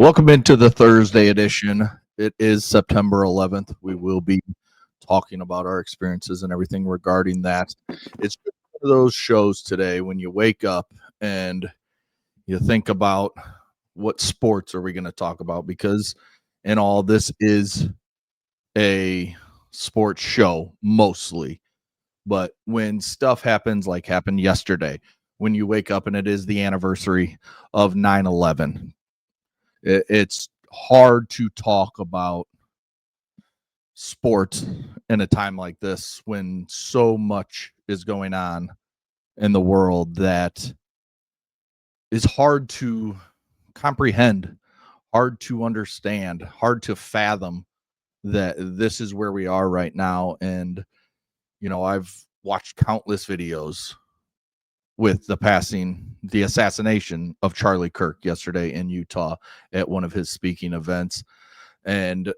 Welcome into the Thursday edition. It is September 11th. We will be talking about our experiences and everything regarding that. It's just one of those shows today when you wake up and you think about what sports are we going to talk about, because in all, this is a sports show mostly. But when stuff happens like happened yesterday, when you wake up and it is the anniversary of 9/11, it's hard to talk about sports in a time like this when so much is going on in the world that is hard to comprehend, hard to understand, hard to fathom that this is where we are right now. And, I've watched countless videos with the assassination of Charlie Kirk yesterday in Utah at one of his speaking events. And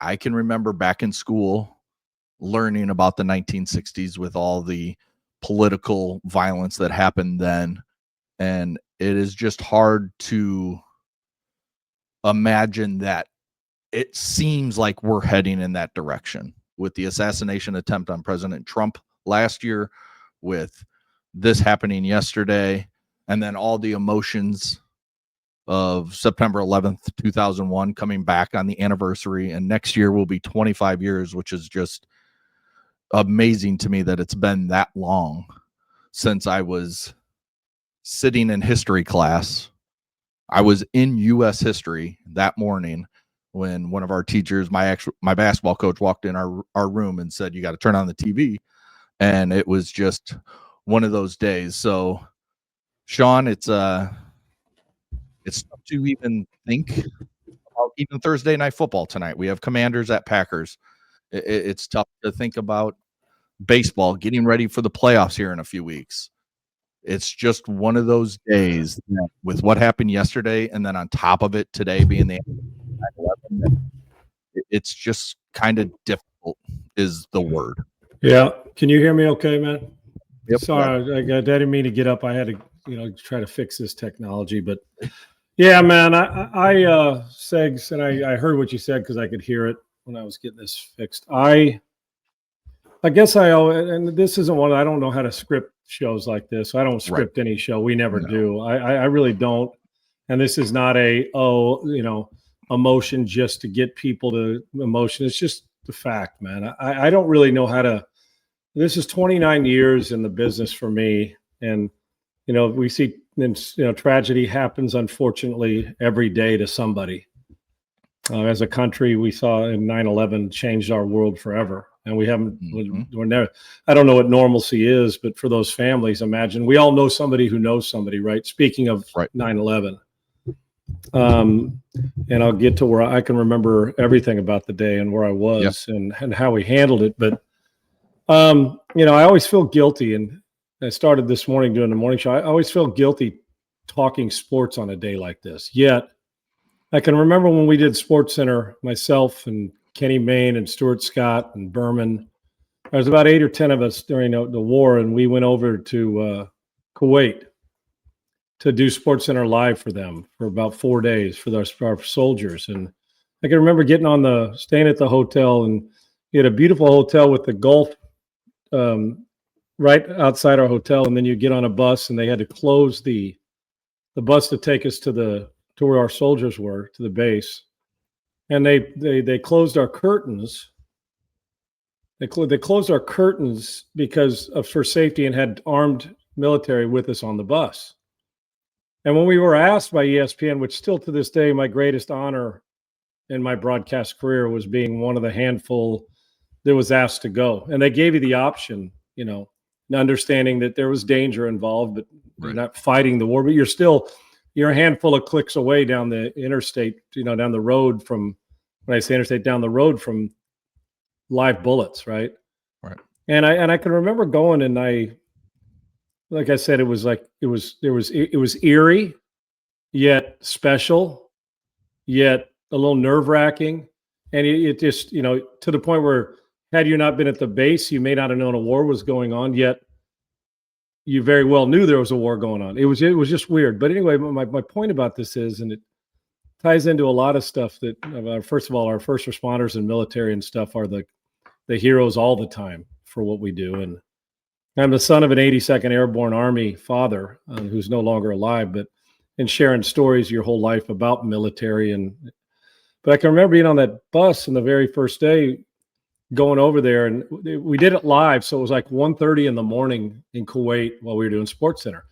I can remember back in school learning about the 1960s with all the political violence that happened then. And it is just hard to imagine that it seems like we're heading in that direction with the assassination attempt on President Trump last year, with this happening yesterday, and then all the emotions of September 11th, 2001 coming back on the anniversary. And next year will be 25 years, which is just amazing to me that it's been that long since I was sitting in history class. I was in U.S. history that morning when one of our teachers, my basketball coach, walked in our room and said, "You got to turn on the TV." And it was just one of those days. So, Sean, it's tough to even think about even Thursday night football tonight. We have Commanders at Packers. It's tough to think about baseball getting ready for the playoffs here in a few weeks. It's just one of those days that, with what happened yesterday, and then on top of it today being the 9/11, it's just kind of difficult is the word. Yeah. Can you hear me okay, man? Yep. Sorry, I didn't mean to get up. I had to, try to fix this technology. But yeah, man, I Segs, and I heard what you said because I could hear it when I was getting this fixed. I guess and this isn't one, I don't know how to script shows like this. I don't script any show. We never do. I really don't. And this is not emotion just to get people to emotion. It's just the fact, man. I don't really know how to. This is 29 years in the business for me. And, we see, tragedy happens, unfortunately, every day to somebody. As a country, we saw in 9/11 changed our world forever. And we haven't, we're never, I don't know what normalcy is, but for those families, imagine, we all know somebody who knows somebody, right? Speaking of 9/11. And I'll get to where I can remember everything about the day and where I was and how we handled it. But, I always feel guilty. And I started this morning doing the morning show. I always feel guilty talking sports on a day like this. Yet I can remember when we did Sports Center, myself and Kenny Mayne and Stuart Scott and Berman. There was about 8 or 10 of us during the war, and we went over to Kuwait to do Sports Center live for them for about 4 days for our soldiers. And I can remember staying at the hotel, and we had a beautiful hotel with the Gulf right outside our hotel. And then you get on a bus, and they had to close the bus to take us to where our soldiers were, to the base. And they closed our curtains. They closed our curtains for safety, and had armed military with us on the bus. And when we were asked by ESPN, which still to this day, my greatest honor in my broadcast career was being one of the handful that was asked to go. And they gave you the option, understanding that there was danger involved, but you're not fighting the war, but you're a handful of clicks away down the interstate, down the road from, when I say interstate, down the road from live bullets. Right. And I can remember going, and like I said, it was eerie, yet special, yet a little nerve-wracking. And it just, to the point where, had you not been at the base, you may not have known a war was going on, yet you very well knew there was a war going on. It was just weird. But anyway, my point about this is, and ties into a lot of stuff that, first of all, our first responders and military and stuff are the heroes all the time for what we do. And I'm the son of an 82nd Airborne Army father who's no longer alive, and sharing stories your whole life about military. But I can remember being on that bus on the very first day, going over there, and we did it live. So it was like 1:30 in the morning in Kuwait while we were doing Sports Center.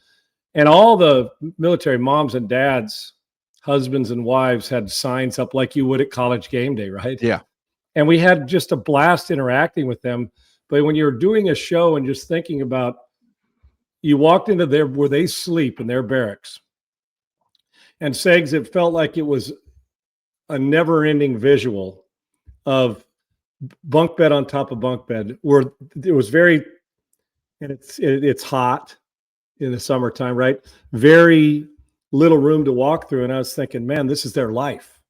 And all the military moms and dads, husbands and wives had signs up like you would at college game day, right? Yeah. And we had just a blast interacting with them. But when you're doing a show and just thinking about, you walked into where they sleep in their barracks, and Segs, it felt like it was a never-ending visual of bunk bed on top of bunk bed, where it was and it's hot in the summertime, right? Very little room to walk through. And I was thinking, man, this is their life.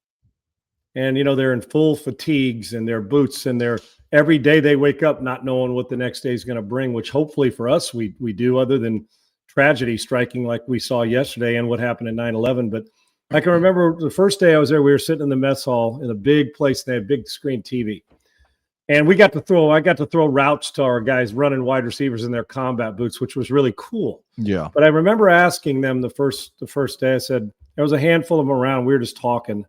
And, they're in full fatigues and their boots, and every day they wake up not knowing what the next day is going to bring, which hopefully for us, we do, other than tragedy striking like we saw yesterday and what happened in 9/11. But I can remember the first day I was there, we were sitting in the mess hall in a big place. They had big screen TV. And I got to throw routes to our guys running wide receivers in their combat boots, which was really cool. Yeah. But I remember asking them the first day, I said, there was a handful of them around. We were just talking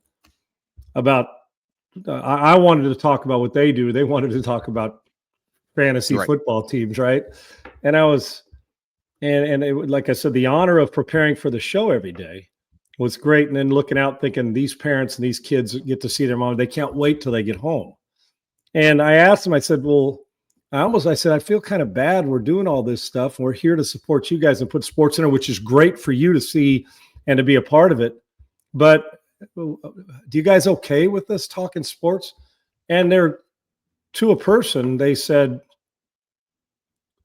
about, I wanted to talk about what they do. They wanted to talk about fantasy football teams, right? And like I said, the honor of preparing for the show every day was great. And then looking out thinking, these parents and these kids get to see their mom. They can't wait till they get home. And I asked him, I said, I feel kind of bad. We're doing all this stuff. And we're here to support you guys and put Sports Center, which is great for you to see and to be a part of it. But do you guys okay with us talking sports? And they're, to a person, they said,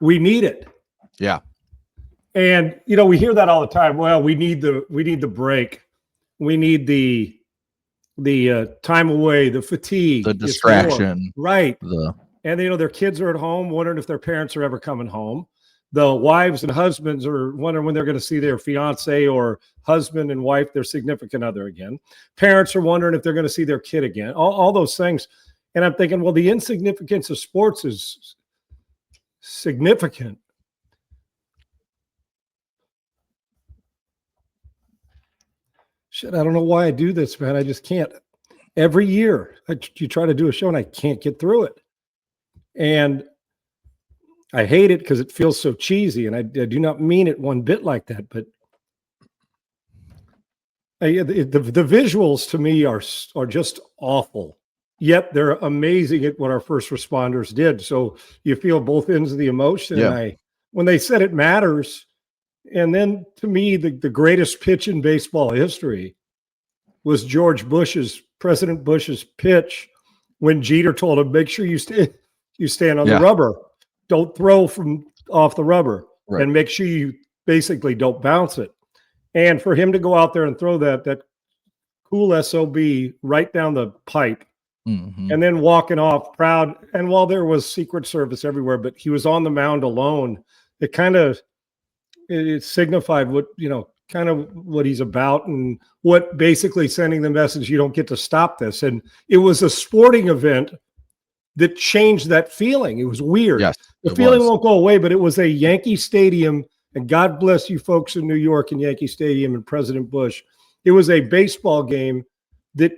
we need it. Yeah. And, we hear that all the time. Well, we need the break. We need the time away, the fatigue, the distraction, right? And their kids are at home wondering if their parents are ever coming home. The wives and husbands are wondering when they're going to see their fiance or husband and wife, their significant other again. Parents are wondering if they're going to see their kid again. All those things. And I'm thinking, well, the insignificance of sports is significant. Shit, I don't know why I do this, man. I just can't. Every year, you try to do a show and I can't get through it. And I hate it because it feels so cheesy. And I do not mean it one bit like that. But the visuals to me are just awful. Yet they're amazing at what our first responders did. So you feel both ends of the emotion. Yeah. And when they said it matters, and then to me, the greatest pitch in baseball history was President Bush's pitch when Jeter told him, make sure you stand on the rubber. Don't throw from off the rubber, and make sure you basically don't bounce it. And for him to go out there and throw that cool SOB right down the pipe, and then walking off proud. And while there was Secret Service everywhere, but he was on the mound alone, it signified what, kind of what he's about, and what basically sending the message, you don't get to stop this. And it was a sporting event that changed that feeling. It was weird. Yes, the feeling won't go away, but it was a Yankee Stadium, and God bless you folks in New York and Yankee Stadium and President Bush. It was a baseball game that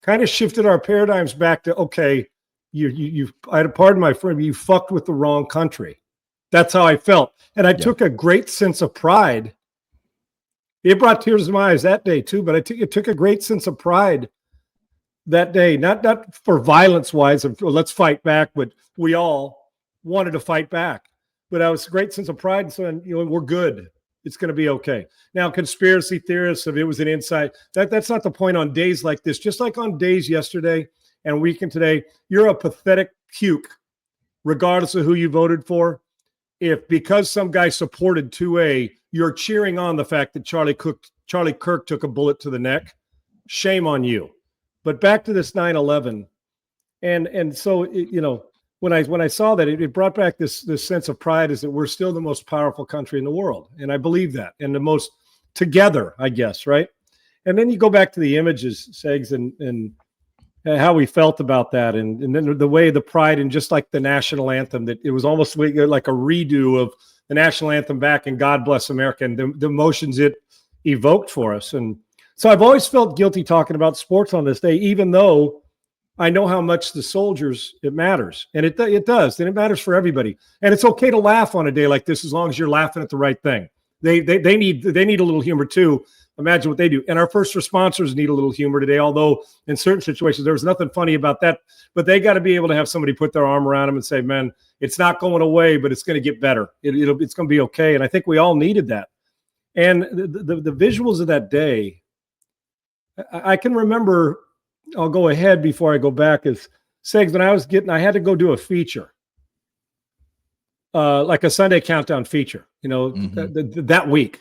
kind of shifted our paradigms back to, okay, I had a pardon my friend, you fucked with the wrong country. That's how I felt. And I took a great sense of pride. It brought tears to my eyes that day too, but it took a great sense of pride that day, not for violence wise of let's fight back, but we all wanted to fight back. But I was a great sense of pride and saying, we're good. It's going to be okay. Now, conspiracy theorists, if it was an insight, that's not the point on days like this. Just like on days yesterday and weekend today, you're a pathetic puke, regardless of who you voted for. If because some guy supported 2A, you're cheering on the fact that Charlie Kirk took a bullet to the neck, shame on you. But back to this 9/11, and so when I saw that, it brought back this sense of pride, is that we're still the most powerful country in the world, and I believe that, and the most together, I guess, right? And then you go back to the images, Segs, and how we felt about that, and then the way the pride, and just like the national anthem, that it was almost like a redo of the national anthem back in God Bless America, and the emotions it evoked for us. And so I've always felt guilty talking about sports on this day, even though I know how much the soldiers, it matters. And it does, and it matters for everybody. And it's okay to laugh on a day like this as long as you're laughing at the right thing. They need a little humor too. Imagine what they do. And our first responders need a little humor today, although in certain situations there was nothing funny about that. But they got to be able to have somebody put their arm around them and say, man, it's not going away, but it's going to get better. It's going to be okay. And I think we all needed that. And the visuals of that day, I can remember, I'll go ahead before I go back, is Segs, when I had to go do a feature, like a Sunday countdown feature, that week.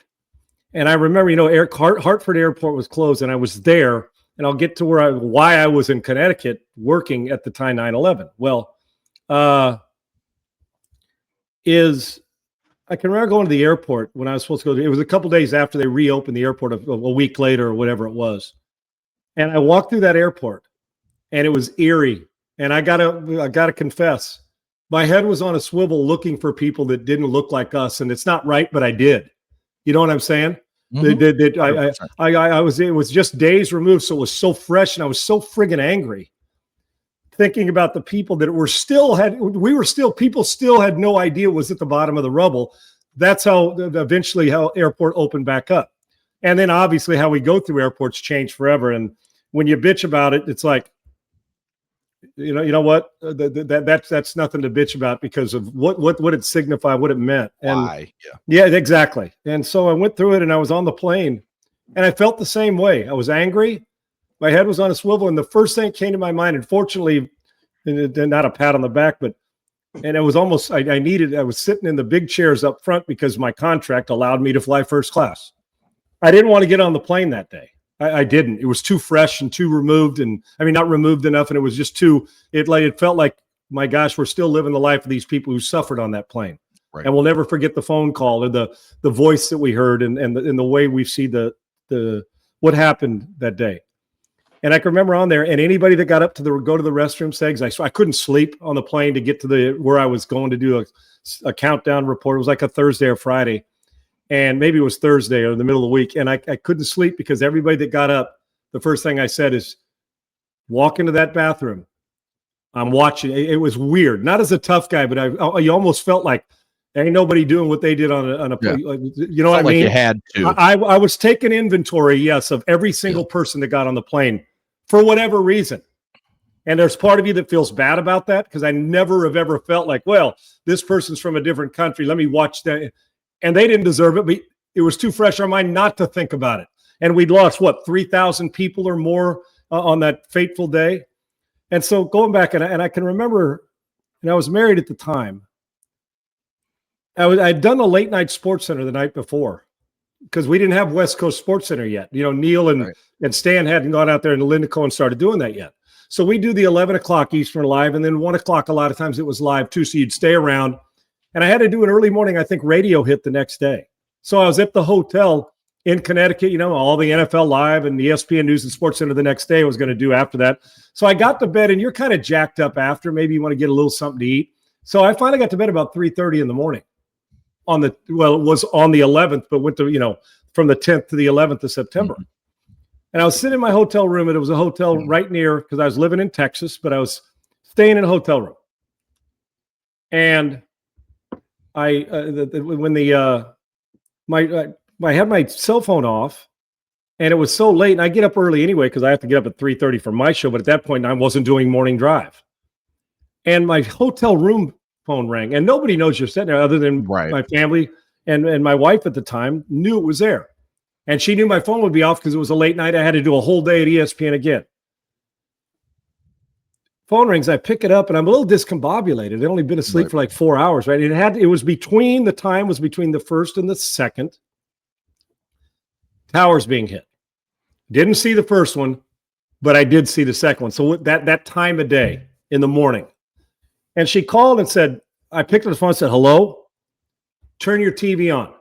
And I remember, Hartford Airport was closed, and I was there, and I'll get to why I was in Connecticut working at the time 9/11. Well, I can remember going to the airport when I was supposed to go. It was a couple days after they reopened the airport, a week later or whatever it was. And I walked through that airport, and it was eerie. And I gotta confess, my head was on a swivel looking for people that didn't look like us. And it's not right, but I did. You know what I'm saying? Mm-hmm. It was just days removed, so it was so fresh, and I was so friggin' angry thinking about the people that people still had no idea was at the bottom of the rubble. That's how eventually how airport opened back up. And then obviously how we go through airports changed forever. And when you bitch about it, it's like, you know what? That's nothing to bitch about because of what it signified, what it meant. And why? Yeah, exactly. And so I went through it, and I was on the plane, and I felt the same way. I was angry. My head was on a swivel, and the first thing that came to my mind, and fortunately, not a pat on the back, and it was almost, I was sitting in the big chairs up front because my contract allowed me to fly first class. I didn't want to get on the plane that day. I didn't. It was too fresh and too removed, and I mean, not removed enough, and it was just it felt like, my gosh, we're still living the life of these people who suffered on that plane. Right. And we'll never forget the phone call or the voice that we heard and the way we see the what happened that day. And I can remember on there, and anybody that got up to go to the restroom, Segs, I couldn't sleep on the plane to get to where I was going to do a countdown report. It was like a Thursday or Friday. And maybe it was Thursday or in the middle of the week. And I couldn't sleep because everybody that got up, the first thing I said is, walk into that bathroom. I'm watching. It was weird. Not as a tough guy, but you almost felt like ain't nobody doing what they did on a you know what I mean? You had to. I was taking inventory, yes, of every single person that got on the plane for whatever reason. And there's part of you that feels bad about that because I never have ever felt like, well, this person's from a different country. Let me watch that. And they didn't deserve it, but it was too fresh in our mind not to think about it. And we'd lost, 3,000 people or more on that fateful day. And so going back, and I can remember, and I was married at the time, I'd done a late night Sports Center the night before because we didn't have West Coast Sports Center yet. Neil and Stan hadn't gone out there, and Linda Cohen started doing that yet. So we do the 11 o'clock Eastern live, and then 1 o'clock a lot of times it was live too, so you'd stay around. And I had to do an early morning, I think radio hit the next day. So I was at the hotel in Connecticut, all the NFL Live and the ESPN News and Sports Center the next day I was going to do after that. So I got to bed, and you're kind of jacked up after. Maybe you want to get a little something to eat. So I finally got to bed about 3:30 in the morning it was on the 11th, but went to, from the 10th to the 11th of September. Mm-hmm. And I was sitting in my hotel room, and it was a hotel right near, because I was living in Texas, but I was staying in a hotel room. And I had my cell phone off, and it was so late, and I get up early anyway because I have to get up at 3:30 for my show. But at that point, I wasn't doing morning drive, and my hotel room phone rang, and nobody knows you're sitting there other than my family and my wife at the time knew it was there, and she knew my phone would be off because it was a late night. I had to do a whole day at ESPN again. Phone rings. I pick it up, and I'm a little discombobulated. I'd only been asleep for like 4 hours, right? It was between the first and the second towers being hit. Didn't see the first one, but I did see the second one. So that time of day in the morning. And she called and said, I picked up the phone and said, hello, turn your TV on.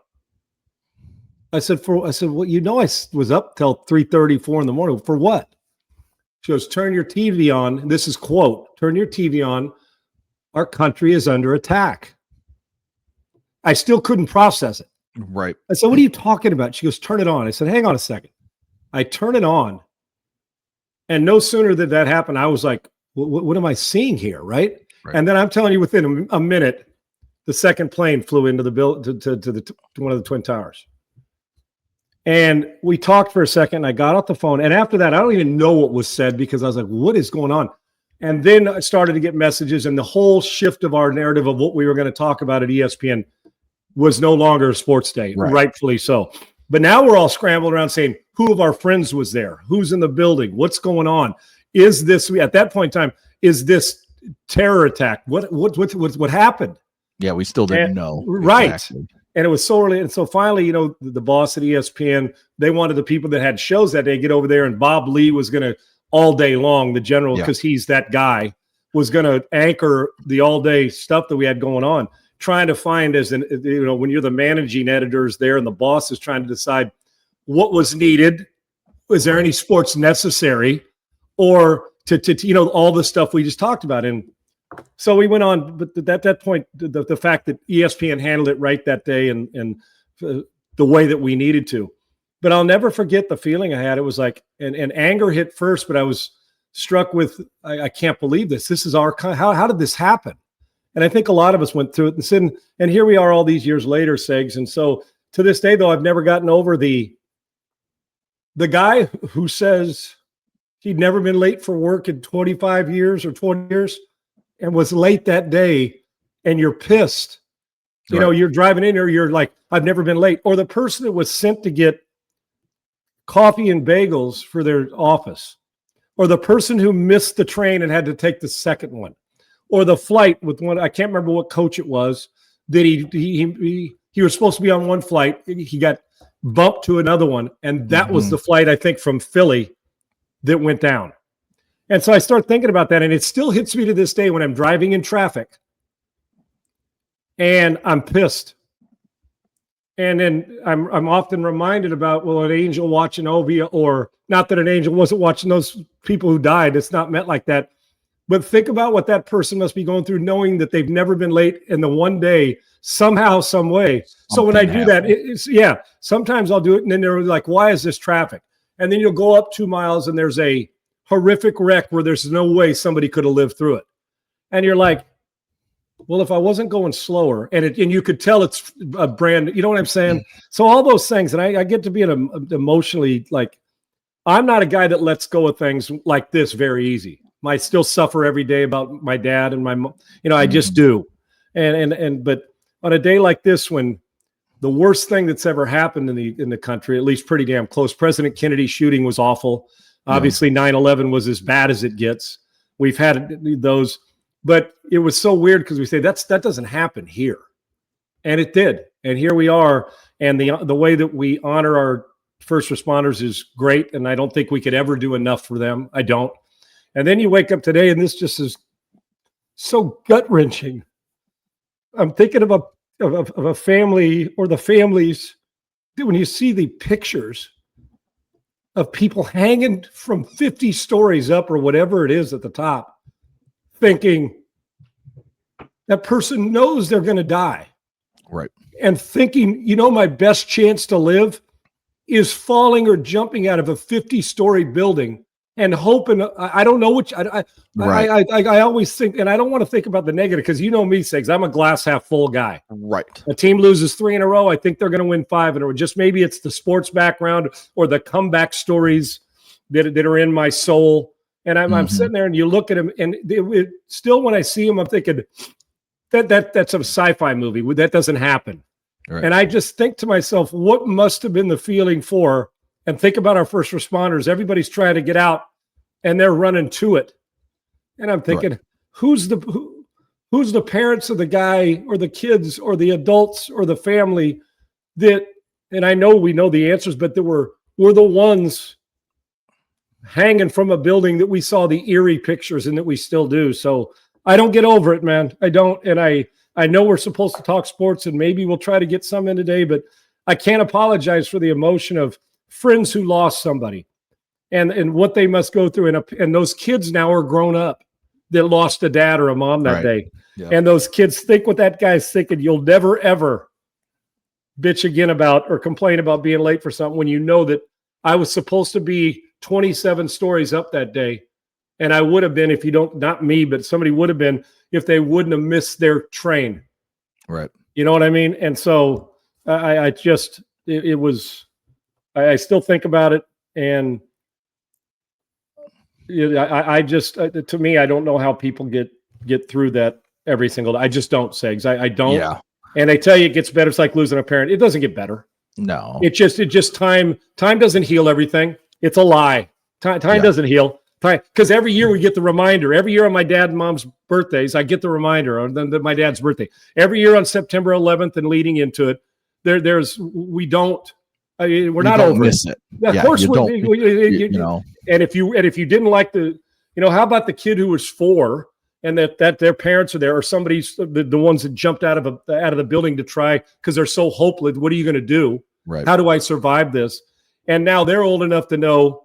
I said, well, I was up till 3:30, 4 in the morning. For what? She goes, turn your TV on. And this is quote, turn your TV on. Our country is under attack. I still couldn't process it. Right. I said, what are you talking about? She goes, turn it on. I said, hang on a second. I turn it on. And no sooner did that happen, I was like, what am I seeing here? Right. And then I'm telling you, within a minute, the second plane flew into the to one of the Twin Towers. And we talked for a second. I got off the phone. And after that, I don't even know what was said because I was like, what is going on? And then I started to get messages, and the whole shift of our narrative of what we were going to talk about at ESPN was no longer a sports day, rightfully so. But now we're all scrambling around saying, who of our friends was there? Who's in the building? What's going on? Is this, at that point in time, is this terror attack? What happened? Yeah, we still didn't know. Right. Exactly. And it was so early. And so finally, the boss at ESPN, they wanted the people that had shows that day get over there. And Bob Lee was going to all day long, the general, because he's that guy, was going to anchor the all day stuff that we had going on, trying to find when you're the managing editors there and the boss is trying to decide what was needed. Was there any sports necessary, or to all the stuff we just talked about? And so we went on, but at that point, the fact that ESPN handled it right that day and the way that we needed to. But I'll never forget the feeling I had. It was like, and anger hit first, but I was struck with, I can't believe this. This is how did this happen? And I think a lot of us went through it. And here we are all these years later, Segs. And so to this day, though, I've never gotten over the guy who says he'd never been late for work in 25 years or 20 years and was late that day, and you're pissed. You're driving in here, you're like, I've never been late. Or the person that was sent to get coffee and bagels for their office, or the person who missed the train and had to take the second one, or the flight with one, I can't remember what coach it was, that he was supposed to be on one flight. He got bumped to another one. And that was the flight, I think, from Philly that went down. And so I start thinking about that, and it still hits me to this day when I'm driving in traffic and I'm pissed. And then I'm often reminded about, an angel watching over, or not that an angel wasn't watching those people who died. It's not meant like that. But think about what that person must be going through, knowing that they've never been late, and the one day, somehow, some way. So when I do that, sometimes I'll do it, and then they're like, why is this traffic? And then you'll go up 2 miles, and there's a horrific wreck where there's no way somebody could have lived through it. And you're like, well, if I wasn't going slower, and you could tell it's a brand, you know what I'm saying? So all those things, and I get to be emotionally, like, I'm not a guy that lets go of things like this very easy. I still suffer every day about my dad and my mom, I just do. But on a day like this, when the worst thing that's ever happened in the country, at least pretty damn close, President Kennedy's shooting was awful. Obviously, 9/11 was as bad as it gets. We've had those. But it was so weird because we say that doesn't happen here, and it did. And here we are, and the way that we honor our first responders is great, and I don't think we could ever do enough for them. I don't. And then you wake up today, and this just is so gut wrenching. I'm thinking of a family, or the families, when you see the pictures of people hanging from 50 stories up or whatever it is at the top, thinking that person knows they're going to die. Right. And thinking, my best chance to live is falling or jumping out of a 50-story building and hoping, I don't know which, I always think, and I don't want to think about the negative, because you know me, Segs, I'm a glass half full guy. Right. A team loses 3 in a row, I think they're going to win 5 in a row. Just maybe it's the sports background or the comeback stories that are in my soul. And I'm sitting there, and you look at him, and still, when I see him, I'm thinking that's a sci-fi movie. That doesn't happen. Right. And I just think to myself, what must have been the feeling for? And think about our first responders. Everybody's trying to get out, and they're running to it. And I'm thinking, who's the parents of the guy, or the kids, or the adults, or the family that? And I know we know the answers, but that were the ones hanging from a building that we saw the eerie pictures, and that we still do. So I don't get over it, man. I don't. And I know we're supposed to talk sports, and maybe we'll try to get some in today, but I can't apologize for the emotion of friends who lost somebody and what they must go through. And those kids now are grown up that lost a dad or a mom that day. Yep. And those kids think what that guy's thinking. You'll never, ever bitch again about or complain about being late for something when you know that I was supposed to be 27 stories up that day. And I would have been, if you don't, not me, but somebody would have been if they wouldn't have missed their train. Right. You know what I mean? And so I just, it was, I still think about it. And I just, to me, I don't know how people get through that every single day. I just don't, Segs. I don't. Yeah. And they tell you it gets better. It's like losing a parent. It doesn't get better. No. It just time doesn't heal everything. It's a lie. Time doesn't heal. Because every year we get the reminder. Every year on my dad and mom's birthdays, I get the reminder on my dad's birthday. Every year on September 11th and leading into it, we don't. We're not over miss it. Of course, you know. And if you didn't like how about the kid who was 4 and that their parents are there, or somebody's the ones that jumped out of the building to try because they're so hopeless. What are you going to do? Right. How do I survive this? And now they're old enough to know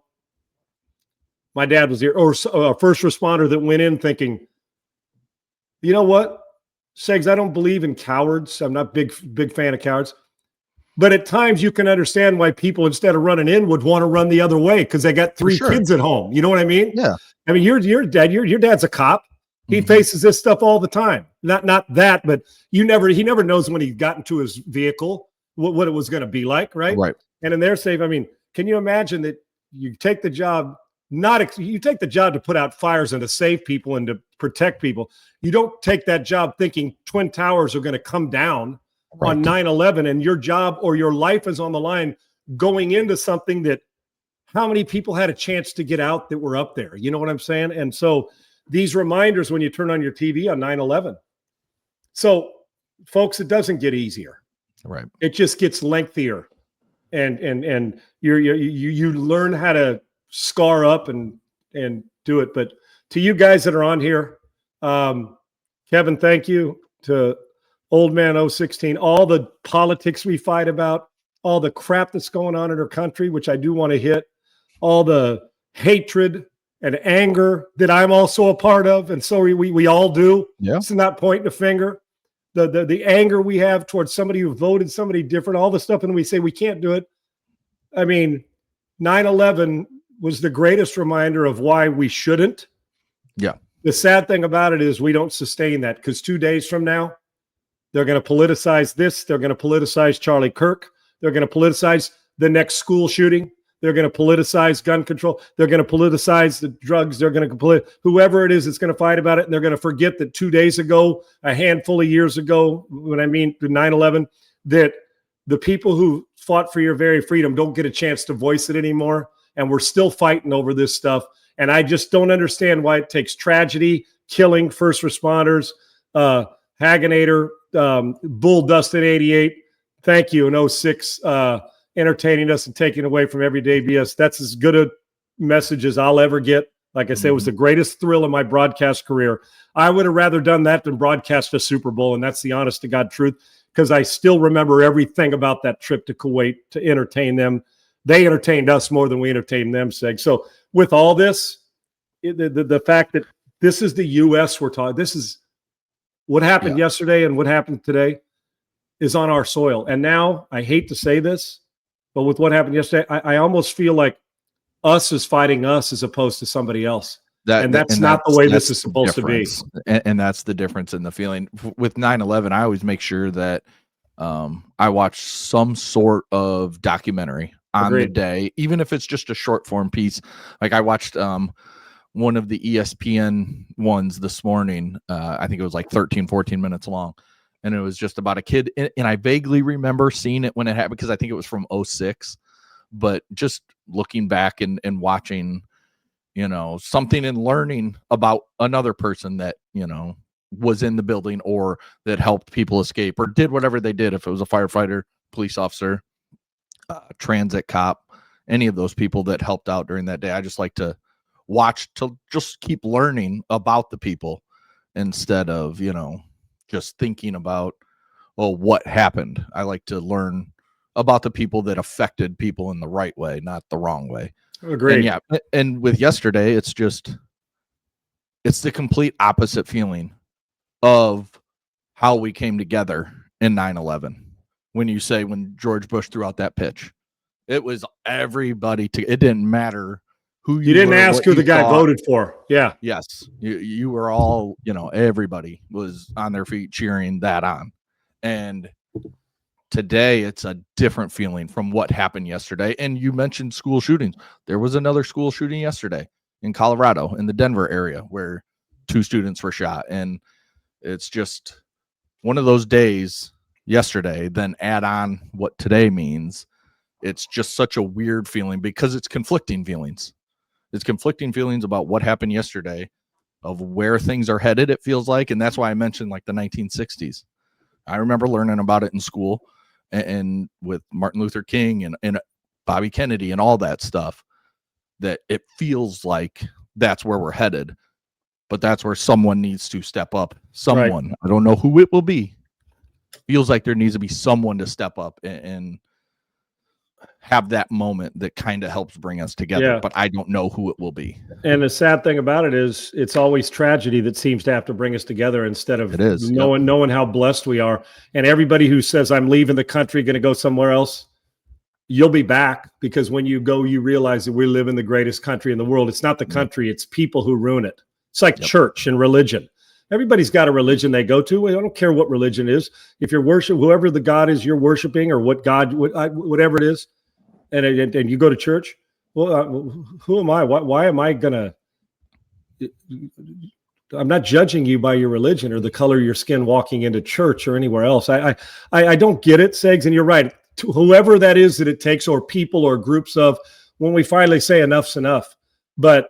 my dad was here, or a first responder that went in thinking, you know what, Segs, I don't believe in cowards. I'm not big fan of cowards. But at times you can understand why people, instead of running in, would want to run the other way because they got 3 kids at home. You know what I mean? Yeah. I mean, your dad's a cop. He faces this stuff all the time. Not that, but he never knows when he got into his vehicle what it was going to be like, right? Right. And in their safe, I mean, can you imagine that you take the job? You take the job to put out fires and to save people and to protect people. You don't take that job thinking Twin Towers are going to come down on 9/11 and your job or your life is on the line going into something that how many people had a chance to get out that were up there? You know what I'm saying? And so these reminders when you turn on your TV on 9/11. So folks, it doesn't get easier. Right. It just gets lengthier. And you learn how to scar up and do it. But to you guys that are on here, Kevin, thank you. To Old Man 016, all the politics we fight about, all the crap that's going on in our country, which I do want to hit, all the hatred and anger that I'm also a part of, and so we all do. Yeah. It's not pointing a finger. The anger we have towards somebody who voted somebody different, all the stuff, and we say we can't do it. I mean, 9/11 was the greatest reminder of why we shouldn't. Yeah. The sad thing about it is we don't sustain that because 2 days from now, they're going to politicize this. They're going to politicize Charlie Kirk. They're going to politicize the next school shooting. They're going to politicize gun control. They're going to politicize the drugs. They're going to whoever it is that's going to fight about it. And they're going to forget that 2 days ago, a handful of years ago, when I mean 9/11, that the people who fought for your very freedom don't get a chance to voice it anymore. And we're still fighting over this stuff. And I just don't understand why it takes tragedy, killing first responders, Hagenator, Bull Dustin 88. Thank you. And 06, entertaining us and taking away from everyday BS. That's as good a message as I'll ever get. Like I say, it was the greatest thrill of my broadcast career. I would have rather done that than broadcast a Super Bowl. And that's the honest to God truth, because I still remember everything about that trip to Kuwait to entertain them. They entertained us more than we entertained them, Seg. So with all this, the fact that this is the U.S. we're talking, this is what happened yesterday and what happened today is on our soil. And now, I hate to say this, but with what happened yesterday, I almost feel like us is fighting us as opposed to somebody else. That's not the way this is supposed to be. And that's the difference in the feeling. With 9/11, I always make sure that I watch some sort of documentary on the day, even if it's just a short form piece. Like I watched one of the ESPN ones this morning. I think it was like 13, 14 minutes long. And it was just about a kid. And I vaguely remember seeing it when it happened because I think it was from 06. But just looking back and watching, something and learning about another person that, was in the building or that helped people escape or did whatever they did. If it was a firefighter, police officer, transit cop, any of those people that helped out during that day. I just like to watch to just keep learning about the people instead of, just thinking about, what happened. I like to learn about the people that affected people in the right way, not the wrong way. Agreed. And yeah, and with yesterday, it's the complete opposite feeling of how we came together in 9/11. When George Bush threw out that pitch, it was everybody. It didn't matter who You didn't were, ask who the guy voted for. Yeah. Yes, you were all, everybody was on their feet cheering that on. And today it's a different feeling from what happened yesterday. And you mentioned school shootings. There was another school shooting yesterday in Colorado, in the Denver area, where 2 students were shot. And it's just one of those days yesterday, then add on what today means. It's just such a weird feeling because it's conflicting feelings. It's conflicting feelings about what happened yesterday, of where things are headed, it feels like. And that's why I mentioned like the 1960s. I remember learning about it in school and with Martin Luther King and Bobby Kennedy and all that stuff, that it feels like that's where we're headed. But that's where someone needs to step up. Someone, right. I don't know who it will be. Feels like there needs to be someone to step up and have that moment that kind of helps bring us together, but I don't know who it will be. And the sad thing about it is it's always tragedy that seems to have to bring us together instead of knowing how blessed we are. And everybody who says, I'm leaving the country, going to go somewhere else, you'll be back, because when you go, you realize that we live in the greatest country in the world. It's not the country, it's people who ruin it. It's like church and religion. Everybody's got a religion they go to. I don't care what religion it is. If you're worshiping, whoever the God is you're worshiping, or what God, whatever it is, and you go to church, well, who am I? Why am I going to? I'm not judging you by your religion or the color of your skin walking into church or anywhere else. I don't get it, Segs, and you're right. To whoever that is that it takes, or people or groups of, when we finally say enough's enough. But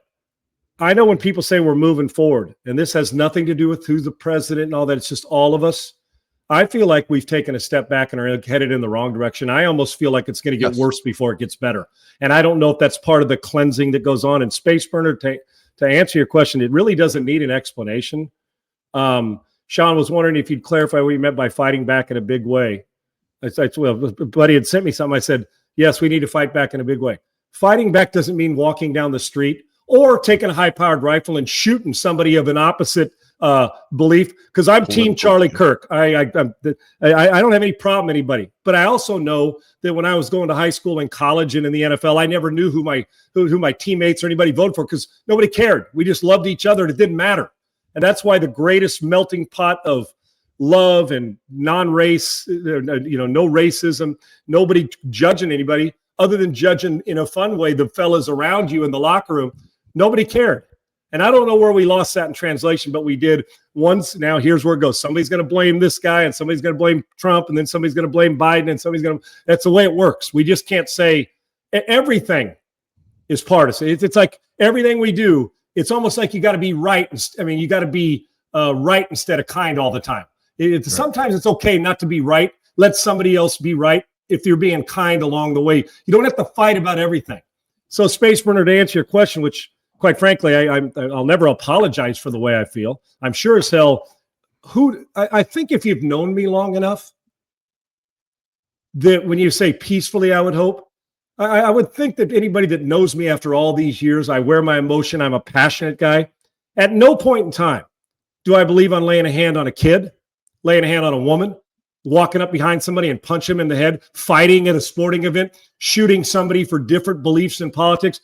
I know when people say we're moving forward, and this has nothing to do with who's the president and all that, it's just all of us. I feel like we've taken a step back and are headed in the wrong direction. I almost feel like it's going to get worse before it gets better. And I don't know if that's part of the cleansing that goes on. In Space Burner, to answer your question, it really doesn't need an explanation. Sean was wondering if you'd clarify what you meant by fighting back in a big way. Well, buddy had sent me something. I said, yes, we need to fight back in a big way. Fighting back doesn't mean walking down the street or taking a high-powered rifle and shooting somebody of an opposite belief, because I'm Team Charlie Kirk. I don't have any problem with anybody, but I also know that when I was going to high school and college and in the NFL, I never knew who my teammates or anybody voted for, because nobody cared. We just loved each other, and it didn't matter. And that's why the greatest melting pot of love and non-race, no racism, nobody judging anybody other than judging in a fun way the fellas around you in the locker room. Nobody cared. And I don't know where we lost that in translation, but we did once. Now here's where it goes. Somebody's going to blame this guy, and somebody's going to blame Trump, and then somebody's going to blame Biden, and somebody's going to, that's the way it works. We just can't say everything is partisan. It's like everything we do, it's almost like you got to be right. I mean, you got to be right instead of kind all the time. Sometimes it's okay not to be right. Let somebody else be right if you're being kind along the way. You don't have to fight about everything. So Space Burner, to answer your question, which quite frankly, I'll never apologize for the way I feel. I'm sure as hell. I think if you've known me long enough, that when you say peacefully, I would hope, I would think that anybody that knows me after all these years, I wear my emotion. I'm a passionate guy. At no point in time do I believe on laying a hand on a kid, laying a hand on a woman, walking up behind somebody and punch him in the head, fighting at a sporting event, shooting somebody for different beliefs in politics.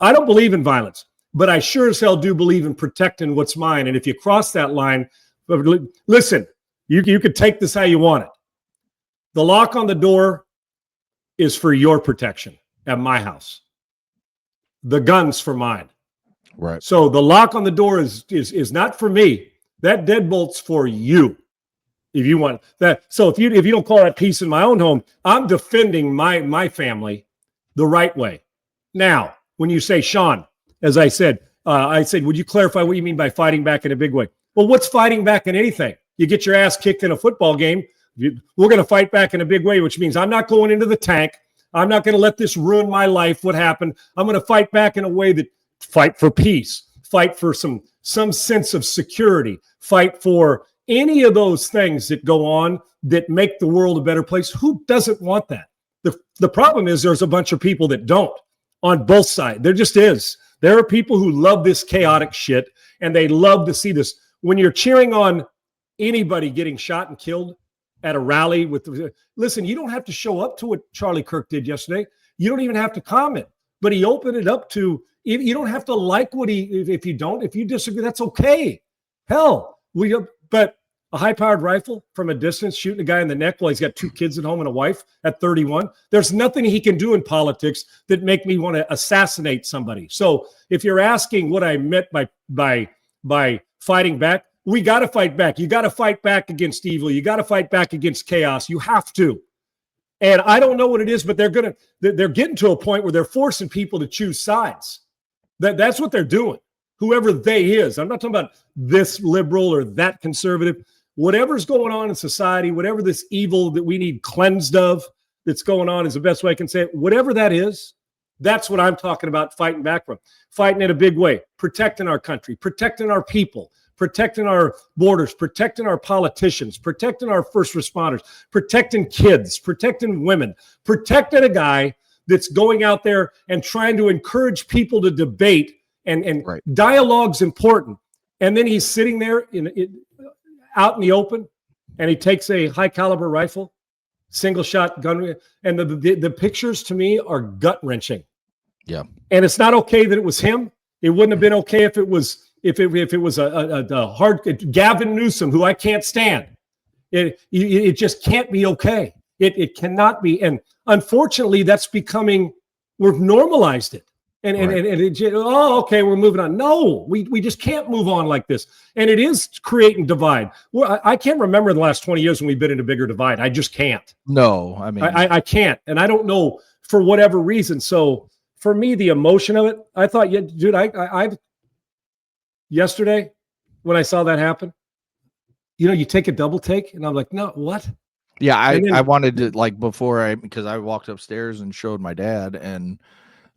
I don't believe in violence. But I sure as hell do believe in protecting what's mine. And if you cross that line, listen, you could take this how you want it. The lock on the door is for your protection at my house. The gun's for mine. Right. So the lock on the door is not for me. That deadbolt's for you. If you want that. So if you don't call that peace in my own home, I'm defending my family the right way. Now, when you say, Sean, as I said, would you clarify what you mean by fighting back in a big way? Well, what's fighting back in anything? You get your ass kicked in a football game. We're going to fight back in a big way, which means I'm not going into the tank. I'm not going to let this ruin my life. What happened? I'm going to fight back in a way that fight for peace, fight for some sense of security, fight for any of those things that go on that make the world a better place. Who doesn't want that? The problem is there's a bunch of people that don't on both sides. There just is. There are people who love this chaotic shit, and they love to see this. When you're cheering on anybody getting shot and killed at a rally listen, you don't have to show up to what Charlie Kirk did yesterday. You don't even have to comment, but he opened it up to, you don't have to like what if you disagree, that's okay. Hell, but a high-powered rifle from a distance shooting a guy in the neck while he's got 2 kids at home and a wife at 31, there's nothing he can do in politics that make me want to assassinate somebody. So if you're asking what I meant by fighting back, we got to fight back. You got to fight back against evil. You got to fight back against chaos. You have to. And I don't know what it is, but they're getting to a point where they're forcing people to choose sides. That's what they're doing. Whoever they is. I'm not talking about this liberal or that conservative. Whatever's going on in society, whatever this evil that we need cleansed of that's going on is the best way I can say it. Whatever that is, that's what I'm talking about fighting back from. Fighting in a big way. Protecting our country. Protecting our people. Protecting our borders, protecting our politicians, protecting our first responders, protecting kids, protecting women, protecting a guy that's going out there and trying to encourage people to debate and Right. Dialogue's important. And then he's sitting there out in the open, and he takes a high caliber rifle, single shot gun, and the pictures to me are gut wrenching. Yeah, and it's not okay that it was him. It wouldn't have been okay if it was. If it was a hard Gavin Newsom, who I can't stand, it just can't be okay. It cannot be, and unfortunately, that's becoming. We've normalized it, and okay, we're moving on. No, we just can't move on like this, and it is creating divide. Well, I can't remember the last 20 years when we've been in a bigger divide. I just can't. No, I mean, I can't, and I don't know for whatever reason. So for me, the emotion of it, I thought, yeah, dude, I yesterday, when I saw that happen, you take a double take, and I'm like, no, what? Yeah, I wanted to, like, because I walked upstairs and showed my dad, and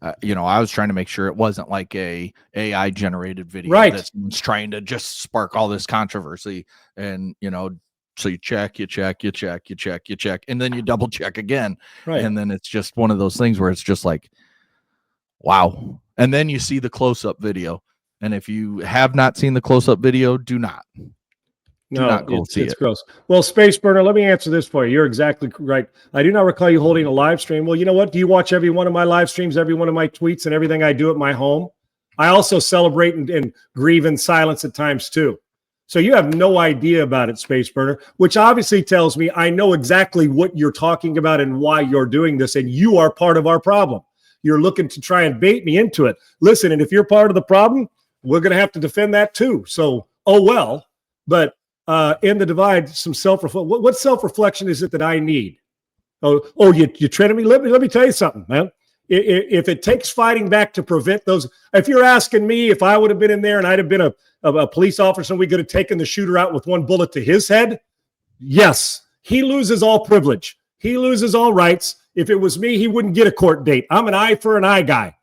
I was trying to make sure it wasn't like a AI generated video, right? That's trying to just spark all this controversy, and so you check, and then you double check again, right? And then it's just one of those things where it's just like, wow, and then you see the close up video. And if you have not seen the close-up video, do not go see it. It's gross. Well, Space Burner, let me answer this for you. You're exactly right. I do not recall you holding a live stream. Well, you know what? Do you watch every one of my live streams, every one of my tweets, and everything I do at my home? I also celebrate and grieve in silence at times too. So you have no idea about it, Space Burner, which obviously tells me I know exactly what you're talking about and why you're doing this, and you are part of our problem. You're looking to try and bait me into it. Listen, and if you're part of the problem, we're going to have to defend that too. So, oh well. But in the divide, some self-reflection. What self-reflection is it that I need? Oh, you're training me? Let me tell you something, man. If it takes fighting back to prevent those, if you're asking me if I would have been in there and I'd have been a police officer and we could have taken the shooter out with one bullet to his head, yes, he loses all privilege. He loses all rights. If it was me, he wouldn't get a court date. I'm an eye for an eye guy.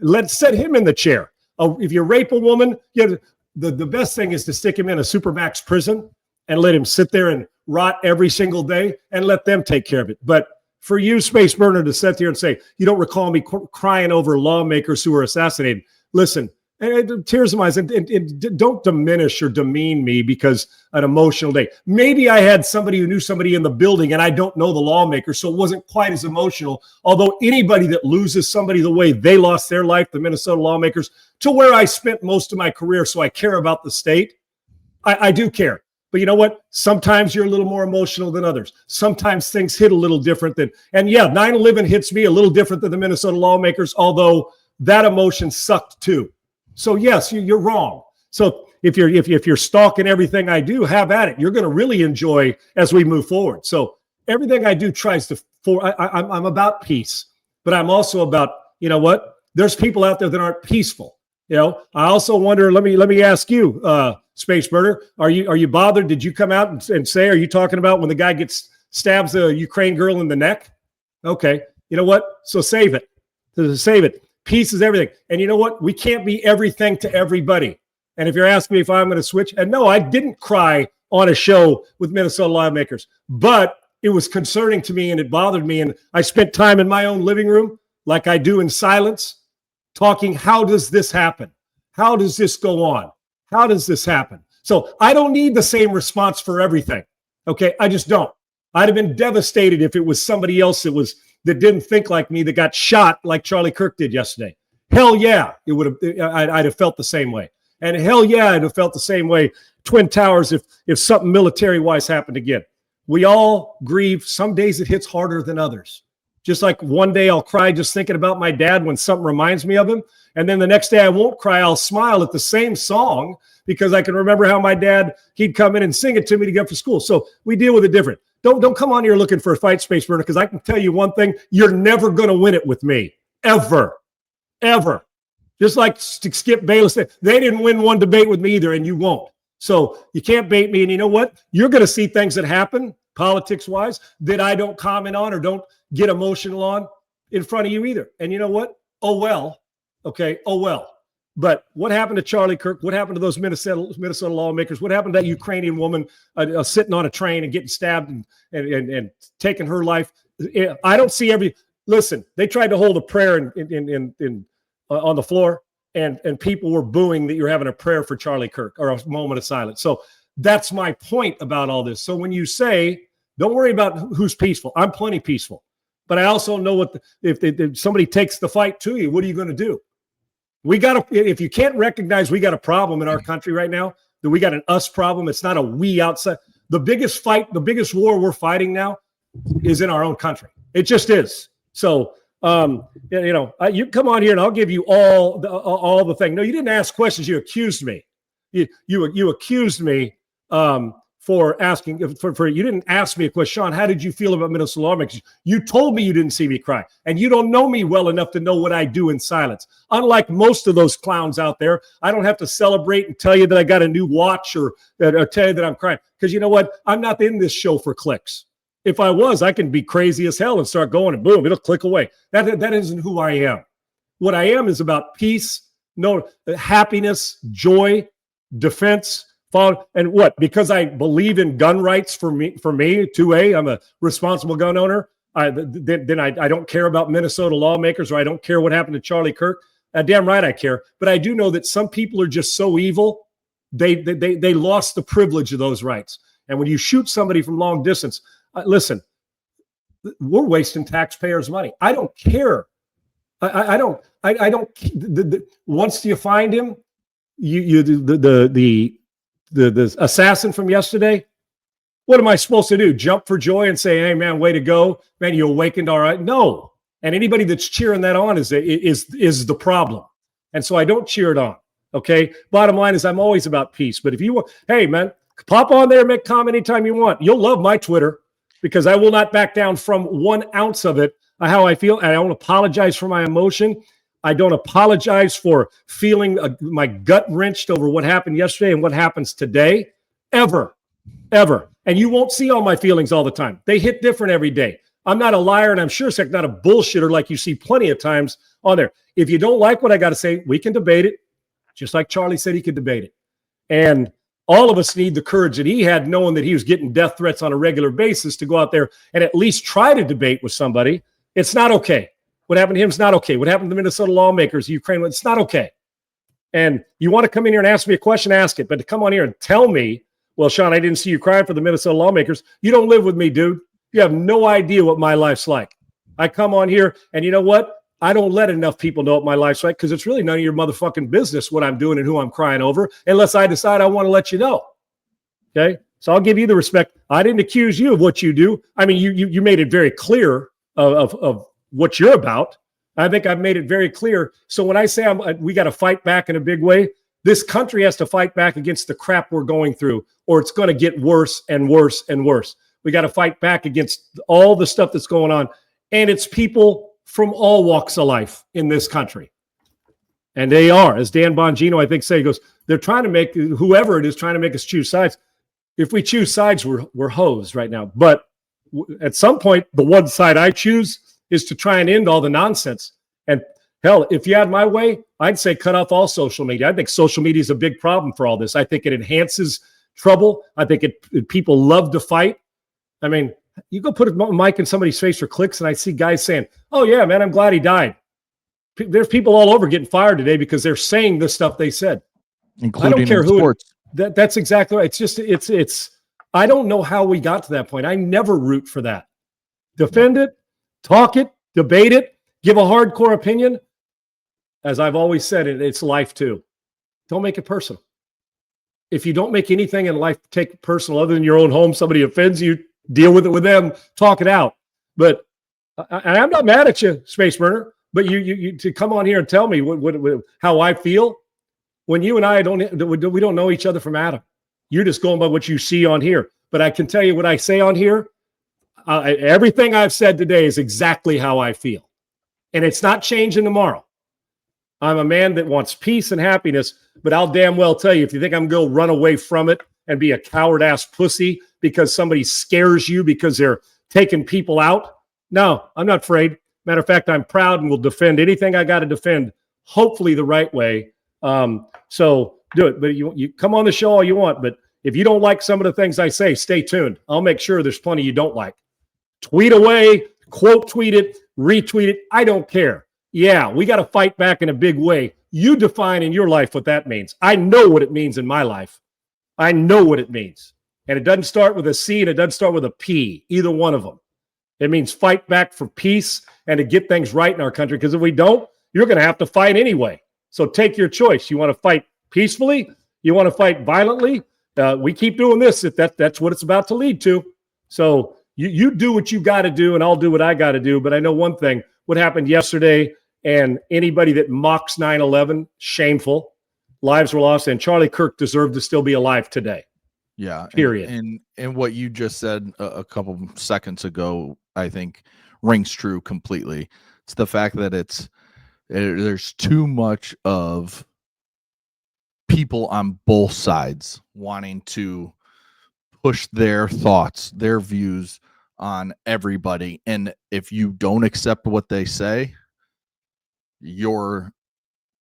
Let's set him in the chair. If you rape a woman, the best thing is to stick him in a supermax prison and let him sit there and rot every single day and let them take care of it. But for you, Space Burner, to sit here and say, you don't recall me crying over lawmakers who were assassinated. Listen, tears in my eyes, and don't diminish or demean me because an emotional day. Maybe I had somebody who knew somebody in the building and I don't know the lawmaker, so it wasn't quite as emotional. Although anybody that loses somebody the way they lost their life, the Minnesota lawmakers, to where I spent most of my career, so I care about the state. I do care. But you know what? Sometimes you're a little more emotional than others. Sometimes things hit a little different and yeah, 9/11 hits me a little different than the Minnesota lawmakers, although that emotion sucked too. So yes, you're wrong. So if you're stalking everything I do, have at it. You're going to really enjoy as we move forward. So everything I do tries to I'm about peace, but I'm also about, you know what? There's people out there that aren't peaceful. I also wonder, let me ask you, Space Burner, are you bothered? Did you come out and say, are you talking about when the guy stabs the Ukraine girl in the neck? Okay. You know what? So save it. Save it. Peace is everything. And you know what? We can't be everything to everybody. And if you're asking me if I'm going to switch, and no, I didn't cry on a show with Minnesota lawmakers, but it was concerning to me and it bothered me. And I spent time in my own living room, like I do in silence, talking, how does this happen? How does this go on? How does this happen? So I don't need the same response for everything. Okay, I just don't. I'd have been devastated if it was somebody else that didn't think like me that got shot like Charlie Kirk did yesterday. Hell yeah, I'd have felt the same way. And hell yeah, I'd have felt the same way, Twin Towers, if something military-wise happened again. We all grieve. Some days it hits harder than others. Just like one day I'll cry just thinking about my dad when something reminds me of him. And then the next day I won't cry. I'll smile at the same song because I can remember how my dad, he'd come in and sing it to me to get for school. So we deal with it different. Don't come on here looking for a fight, Space Burner, because I can tell you one thing, you're never going to win it with me. Ever. Ever. Just like Skip Bayless said, they didn't win one debate with me either, and you won't. So you can't bait me. And you know what? You're going to see things that happen, politics-wise, that I don't comment on or don't get emotional on in front of you either. And you know what? Oh, well. Okay. Oh, well. But what happened to Charlie Kirk? What happened to those Minnesota lawmakers? What happened to that Ukrainian woman sitting on a train and getting stabbed and taking her life? I don't see listen, they tried to hold a prayer on the floor, and people were booing that you're having a prayer for Charlie Kirk or a moment of silence. So that's my point about all this. So when you say, don't worry about who's peaceful, I'm plenty peaceful. But I also know if somebody takes the fight to you, what are you going to do? If you can't recognize we got a problem in our country right now, that we got an us problem, it's not a we outside. The biggest fight, the biggest war we're fighting now is in our own country. It just is. So, you come on here and I'll give you all the thing. No, you didn't ask questions. You accused me. You accused me for asking you didn't ask me a question. Sean, how did you feel about Minnesota lawmakers? You told me you didn't see me cry, and you don't know me well enough to know what I do in silence. Unlike most of those clowns out there, I don't have to celebrate and tell you that I got a new watch or tell you that I'm crying, because you know what? I'm not in this show for clicks. If I was, I can be crazy as hell and start going and boom, it'll click away. That isn't who I am. What I am is about peace, happiness, joy, defense. And what? Because I believe in gun rights for me, 2A, I'm a responsible gun owner. Then I don't care about Minnesota lawmakers, or I don't care what happened to Charlie Kirk. Damn right I care. But I do know that some people are just so evil, they lost the privilege of those rights. And when you shoot somebody from long distance, listen, we're wasting taxpayers' money. I don't care. I don't. Once you find him, the assassin from yesterday, what am I supposed to do? Jump for joy and say, hey, man, way to go. Man, you awakened, all right. No. And anybody that's cheering that on is the problem. And so I don't cheer it on, okay? Bottom line is I'm always about peace. But if you want, hey, man, pop on there, make comment anytime you want. You'll love my Twitter, because I will not back down from 1 ounce of it, how I feel. And I don't apologize for my emotion. I don't apologize for feeling my gut wrenched over what happened yesterday and what happens today, ever. And you won't see all my feelings all the time. They hit different every day. I'm not a liar, and I'm sure it's not a bullshitter like you see plenty of times on there. If you don't like what I got to say, we can debate it, just like Charlie said he could debate it. And all of us need the courage that he had, knowing that he was getting death threats on a regular basis, to go out there and at least try to debate with somebody. It's not okay. What happened to him is not okay. What happened to the Minnesota lawmakers, Ukraine, it's not okay. And you want to come in here and ask me a question, ask it. But to come on here and tell me, well, Sean, I didn't see you crying for the Minnesota lawmakers. You don't live with me, dude. You have no idea what my life's like. I come on here, and you know what? I don't let enough people know what my life's like, because it's really none of your motherfucking business what I'm doing and who I'm crying over, unless I decide I want to let you know. Okay? So I'll give you the respect. I didn't accuse you of what you do. I mean, you made it very clear of what you're about. I think I've made it very clear. So when I say we got to fight back in a big way, this country has to fight back against the crap we're going through, or it's going to get worse and worse and worse. We got to fight back against all the stuff that's going on. And it's people from all walks of life in this country. And they are, as Dan Bongino, I think, he goes, they're trying to make, whoever it is, trying to make us choose sides. If we choose sides, we're hosed right now. But at some point, the one side I choose is to try and end all the nonsense. And hell, if you had my way, I'd say cut off all social media. I think social media is a big problem for all this. I think it enhances trouble. I think people love to fight. I mean, You go put a mic in somebody's face for clicks, and I see guys saying, "Oh yeah, man, I'm glad he died." There's people all over getting fired today because they're saying the stuff they said. including I don't care in who sports. that's exactly right. It's just it's. I don't know how we got to that point. I never root for that. Defend it, talk it, debate it, give a hardcore opinion. As I've always said, it's life too. Don't make it personal. If you don't make anything in life take it personal, other than your own home, somebody offends you, deal with it with them, talk it out. But I'm not mad at you, Space Burner. But you to come on here and tell me how I feel when you and I we don't know each other from Adam. You're just going by what you see on here. But I can tell you what I say on here. Everything I've said today is exactly how I feel, and it's not changing tomorrow. I'm a man that wants peace and happiness, but I'll damn well tell you, if you think I'm going to run away from it and be a coward-ass pussy because somebody scares you because they're taking people out, no, I'm not afraid. Matter of fact, I'm proud and will defend anything I got to defend, hopefully the right way. So do it. But you come on the show all you want, but if you don't like some of the things I say, stay tuned. I'll make sure there's plenty you don't like. Tweet away, quote tweet it, retweet it. I don't care. Yeah, we got to fight back in a big way. You define in your life what that means. I know what it means in my life. I know what it means. And it doesn't start with a C and it doesn't start with a P, either one of them. It means fight back for peace and to get things right in our country. Because if we don't, you're going to have to fight anyway. So take your choice. You want to fight peacefully? You want to fight violently? We keep doing this if that's what it's about to lead to. So you do what you got to do, and I'll do what I got to do. But I know one thing: what happened yesterday, and anybody that mocks 9/11, shameful. Lives were lost, and Charlie Kirk deserved to still be alive today. Yeah. Period. And what you just said a couple seconds ago, I think rings true completely. It's the fact that there's too much of people on both sides wanting to push their thoughts, their views on everybody. And if you don't accept what they say, you're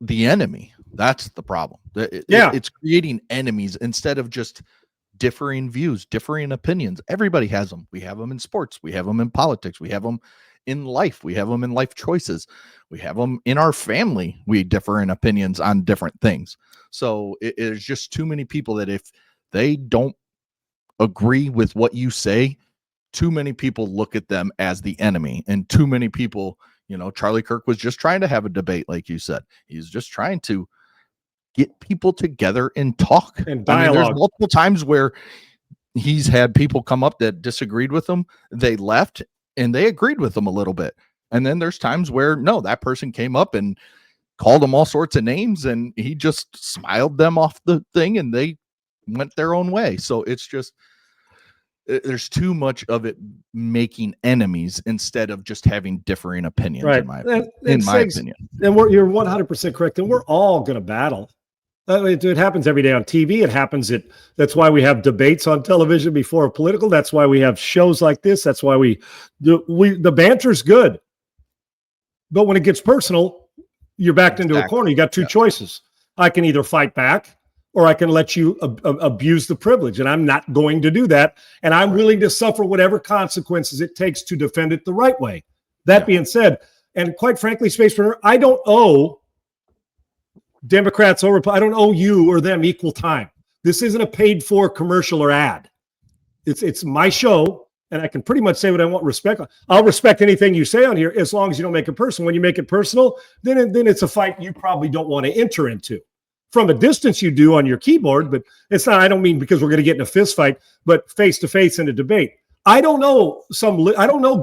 the enemy. That's the problem. It's creating enemies instead of just differing views, differing opinions. Everybody has them. We have them in sports. We have them in politics. We have them in life. We have them in life choices. We have them in our family. We differ in opinions on different things. So it's just too many people that if they don't agree with what you say, too many people look at them as the enemy. And too many people, Charlie Kirk was just trying to have a debate, like you said. He's just trying to get people together and talk and dialogue. There's multiple times where he's had people come up that disagreed with him. They left and they agreed with him a little bit. And then there's times where no, that person came up and called him all sorts of names and he just smiled them off the thing and they went their own way. So it's just, there's too much of it making enemies instead of just having differing opinions, right. in my opinion. And you're 100% correct. And we're all going to battle. It happens every day on TV. It happens that's why we have debates on television before political. That's why we have shows like this. That's why the banter's good. But when it gets personal, you're backed into a corner. You got two choices. I can either fight back or I can let you abuse the privilege. And I'm not going to do that. And I'm willing to suffer whatever consequences it takes to defend it the right way. That being said, and quite frankly, Space Runner, I don't owe Democrats or I don't owe you or them equal time. This isn't a paid for commercial or ad. It's my show, and I can pretty much say what I want. I'll respect anything you say on here as long as you don't make it personal. When you make it personal, then it's a fight you probably don't want to enter into. From a distance you do on your keyboard, but it's not. I don't mean because we're going to get in a fist fight, but face to face in a debate. I don't know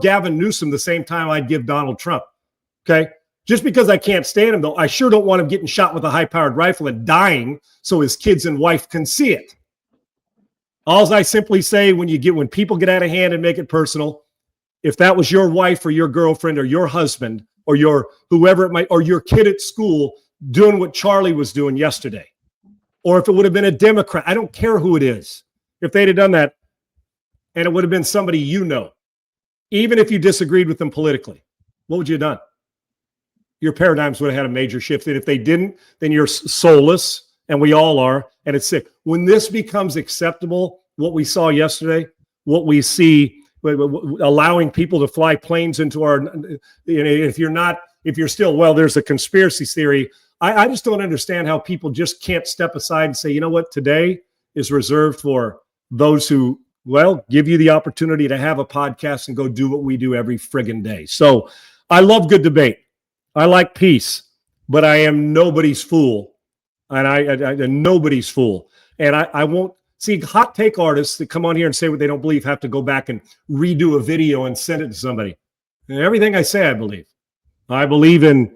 Gavin Newsom the same time I'd give Donald Trump. Okay. Just because I can't stand him, though, I sure don't want him getting shot with a high-powered rifle and dying so his kids and wife can see it. All I simply say when people get out of hand and make it personal, if that was your wife or your girlfriend or your husband or your whoever it might, or your kid at school doing what Charlie was doing yesterday, or if it would have been a Democrat, I don't care who it is. If they'd have done that and it would have been somebody even if you disagreed with them politically, what would you have done? Your paradigms would have had a major shift. And if they didn't, then you're soulless, and we all are, and it's sick. When this becomes acceptable, what we saw yesterday, what we see allowing people to fly planes into our, if you're still, well, there's a conspiracy theory. I just don't understand how people just can't step aside and say, you know what, today is reserved for those who, well, give you the opportunity to have a podcast and go do what we do every friggin' day. So I love good debate. I like peace, but I am nobody's fool. And I nobody's fool. And I won't see hot take artists that come on here and say what they don't believe have to go back and redo a video and send it to somebody. And everything I say, I believe. I believe in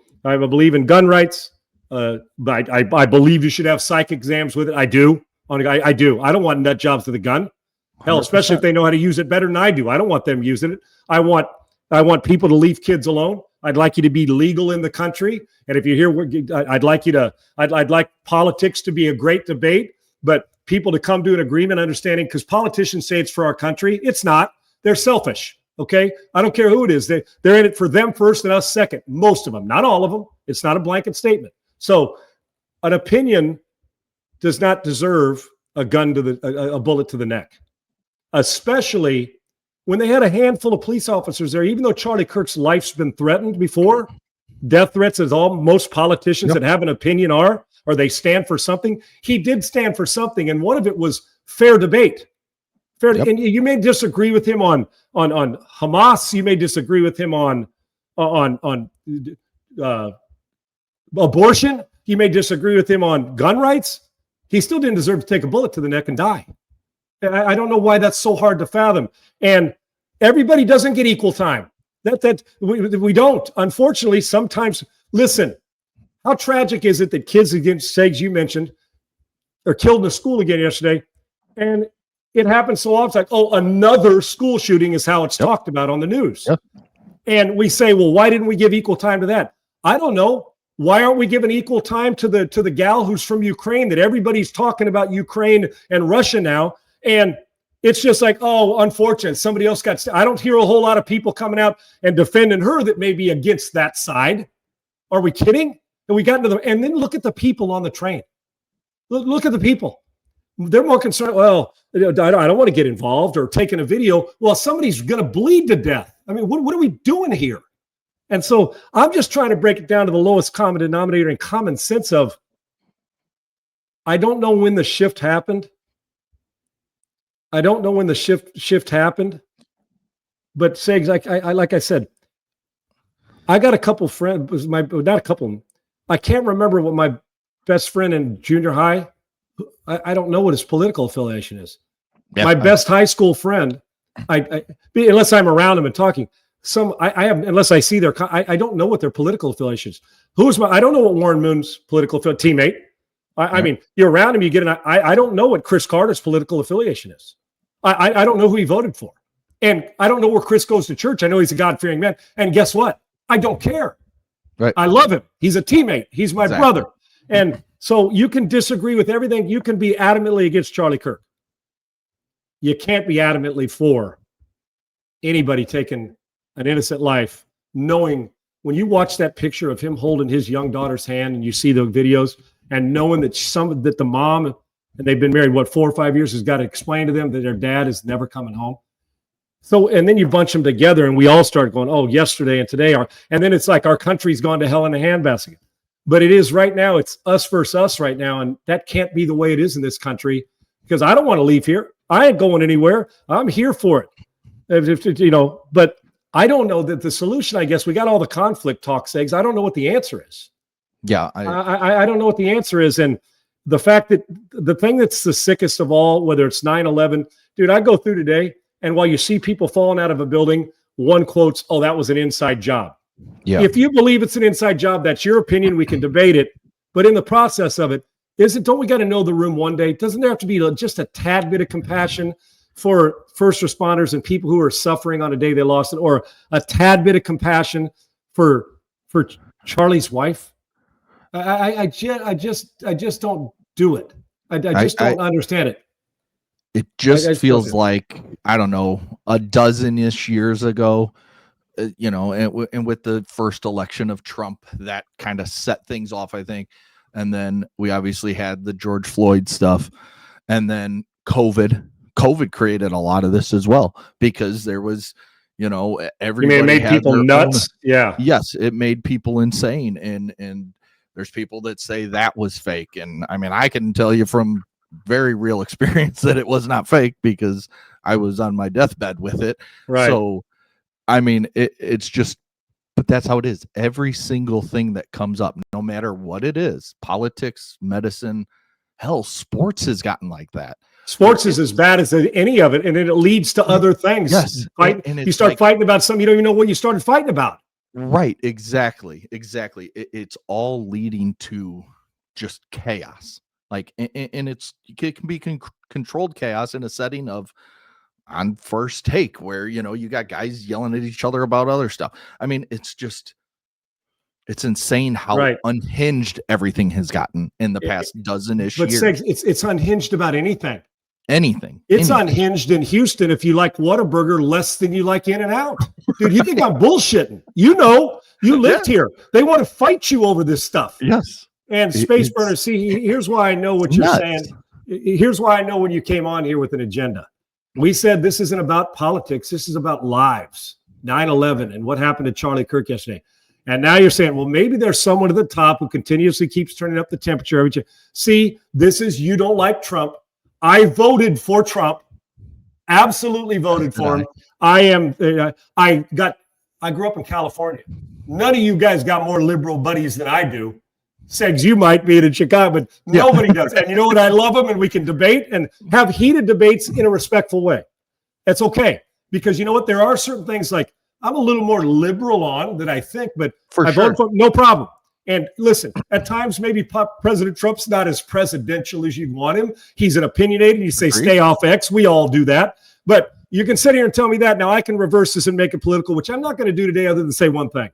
gun rights. But I believe you should have psych exams with it. I do. I do. I don't want nut jobs with a gun. Hell, 100%. Especially if they know how to use it better than I do. I don't want them using it. I want people to leave kids alone. I'd like you to be legal in the country. And if you're here, I'd like politics to be a great debate, but people to come to an agreement, understanding, because politicians say it's for our country. It's not. They're selfish. Okay. I don't care who it is. They're in it for them first and us second. Most of them, not all of them. It's not a blanket statement. So an opinion does not deserve a bullet to the neck, especially when they had a handful of police officers there. Even though Charlie Kirk's life's been threatened before, death threats, as most politicians that have an opinion are, or they stand for something. He did stand for something, and one of it was fair debate. And you may disagree with him on Hamas. You may disagree with him on abortion. You may disagree with him on gun rights. He still didn't deserve to take a bullet to the neck and die. I don't know why that's so hard to fathom. And everybody doesn't get equal time. We don't. Unfortunately, sometimes, listen, how tragic is it that kids against SEGs, you mentioned, are killed in a school again yesterday? And it happens so often. It's like, oh, another school shooting is how it's talked about on the news. And we say, well, why didn't we give equal time to that? I don't know. Why aren't we giving equal time to the gal who's from Ukraine, that everybody's talking about Ukraine and Russia now? And it's just like, oh, unfortunate. Somebody else got. I don't hear a whole lot of people coming out and defending her that may be against that side. Are we kidding? And we got into and then look at the people on the train. Look at the people. They're more concerned. Well, I don't want to get involved or taking a video. Well, somebody's going to bleed to death. I mean, what are we doing here? And so I'm just trying to break it down to the lowest common denominator and common sense of, I don't know when the shift happened. I don't know when the shift happened, but Segs, like I said, I got a couple friends, not a couple. I can't remember what my best friend in junior high, I don't know what his political affiliation is. Yeah. My best high school friend, unless I'm around him and talking, I have, unless I see I don't know what their political affiliation is. I don't know what Warren Moon's political teammate. I mean, you're around him, you get I don't know what Chris Carter's political affiliation is. I don't know who he voted for. And I don't know where Chris goes to church. I know he's a God-fearing man. And guess what? I don't care. Right. I love him. He's a teammate. He's my brother. And so you can disagree with everything. You can be adamantly against Charlie Kirk. You can't be adamantly for anybody taking an innocent life, knowing when you watch that picture of him holding his young daughter's hand and you see the videos and knowing that the mom, and they've been married, 4 or 5 years, has got to explain to them that their dad is never coming home. So, and then you bunch them together and we all start going, oh, yesterday and today are, and then it's like our country's gone to hell in a handbasket. But it is right now, it's us versus us right now. And that can't be the way it is in this country, because I don't want to leave here. I ain't going anywhere. I'm here for it. But I don't know that the solution, I guess we got all the conflict talk, Segs. I don't know what the answer is. Yeah. I don't know what the answer is. And the fact that the thing that's the sickest of all, whether it's 9/11, dude, I go through today, and while you see people falling out of a building, one quotes, oh, that was an inside job. Yeah. If you believe it's an inside job, that's your opinion. We can debate it. But in the process of it, don't we got to know the room one day? Doesn't there have to be just a tad bit of compassion for first responders and people who are suffering on a day they lost it, or a tad bit of compassion for Charlie's wife? I just don't do it. I just don't understand it. It just feels like, I don't know, a dozen-ish years ago, and with the first election of Trump, that kind of set things off, I think. And then we obviously had the George Floyd stuff, and then COVID COVID created a lot of this as well, because there was, everybody it made had people their nuts. own, Yeah. yes, it made people insane. And there's people that say that was fake. And I mean, I can tell you from very real experience that it was not fake, because I was on my deathbed with it. Right. So, I mean, it's just, but that's how it is. Every single thing that comes up, no matter what it is, politics, medicine, hell, sports has gotten like that. Sports is as bad as any of it, and it leads to other things. Yes. And you start fighting about something you don't even know what you started fighting about. Right. Exactly. It's all leading to just chaos. Like, and it can be controlled chaos in a setting of on First Take, where, you got guys yelling at each other about other stuff. I mean, it's insane how unhinged everything has gotten in the past dozen-ish years. But it's unhinged about anything. It's unhinged in Houston if you like Whataburger less than you like In-N-Out. Dude, you think I'm bullshitting. You lived here. They want to fight you over this stuff. Yes. And Space Burner, see, here's why I know what you're saying. Here's why I know when you came on here with an agenda. We said this isn't about politics. This is about lives. 9/11 and what happened to Charlie Kirk yesterday. And now you're saying, well, maybe there's someone at the top who continuously keeps turning up the temperature. See, this is, you don't like Trump. I voted for Trump. Absolutely voted for him. I grew up in California. None of you guys got more liberal buddies than I do. Segs, you might be in Chicago, but nobody does. And you know what? I love them, and we can debate and have heated debates in a respectful way. That's okay. Because you know what? There are certain things like I'm a little more liberal on that I think, but I vote for no problem. And listen, at times, maybe President Trump's not as presidential as you'd want him. He's an opinionated. You say, stay off X. We all do that. But you can sit here and tell me that. Now, I can reverse this and make it political, which I'm not going to do today other than say one thing.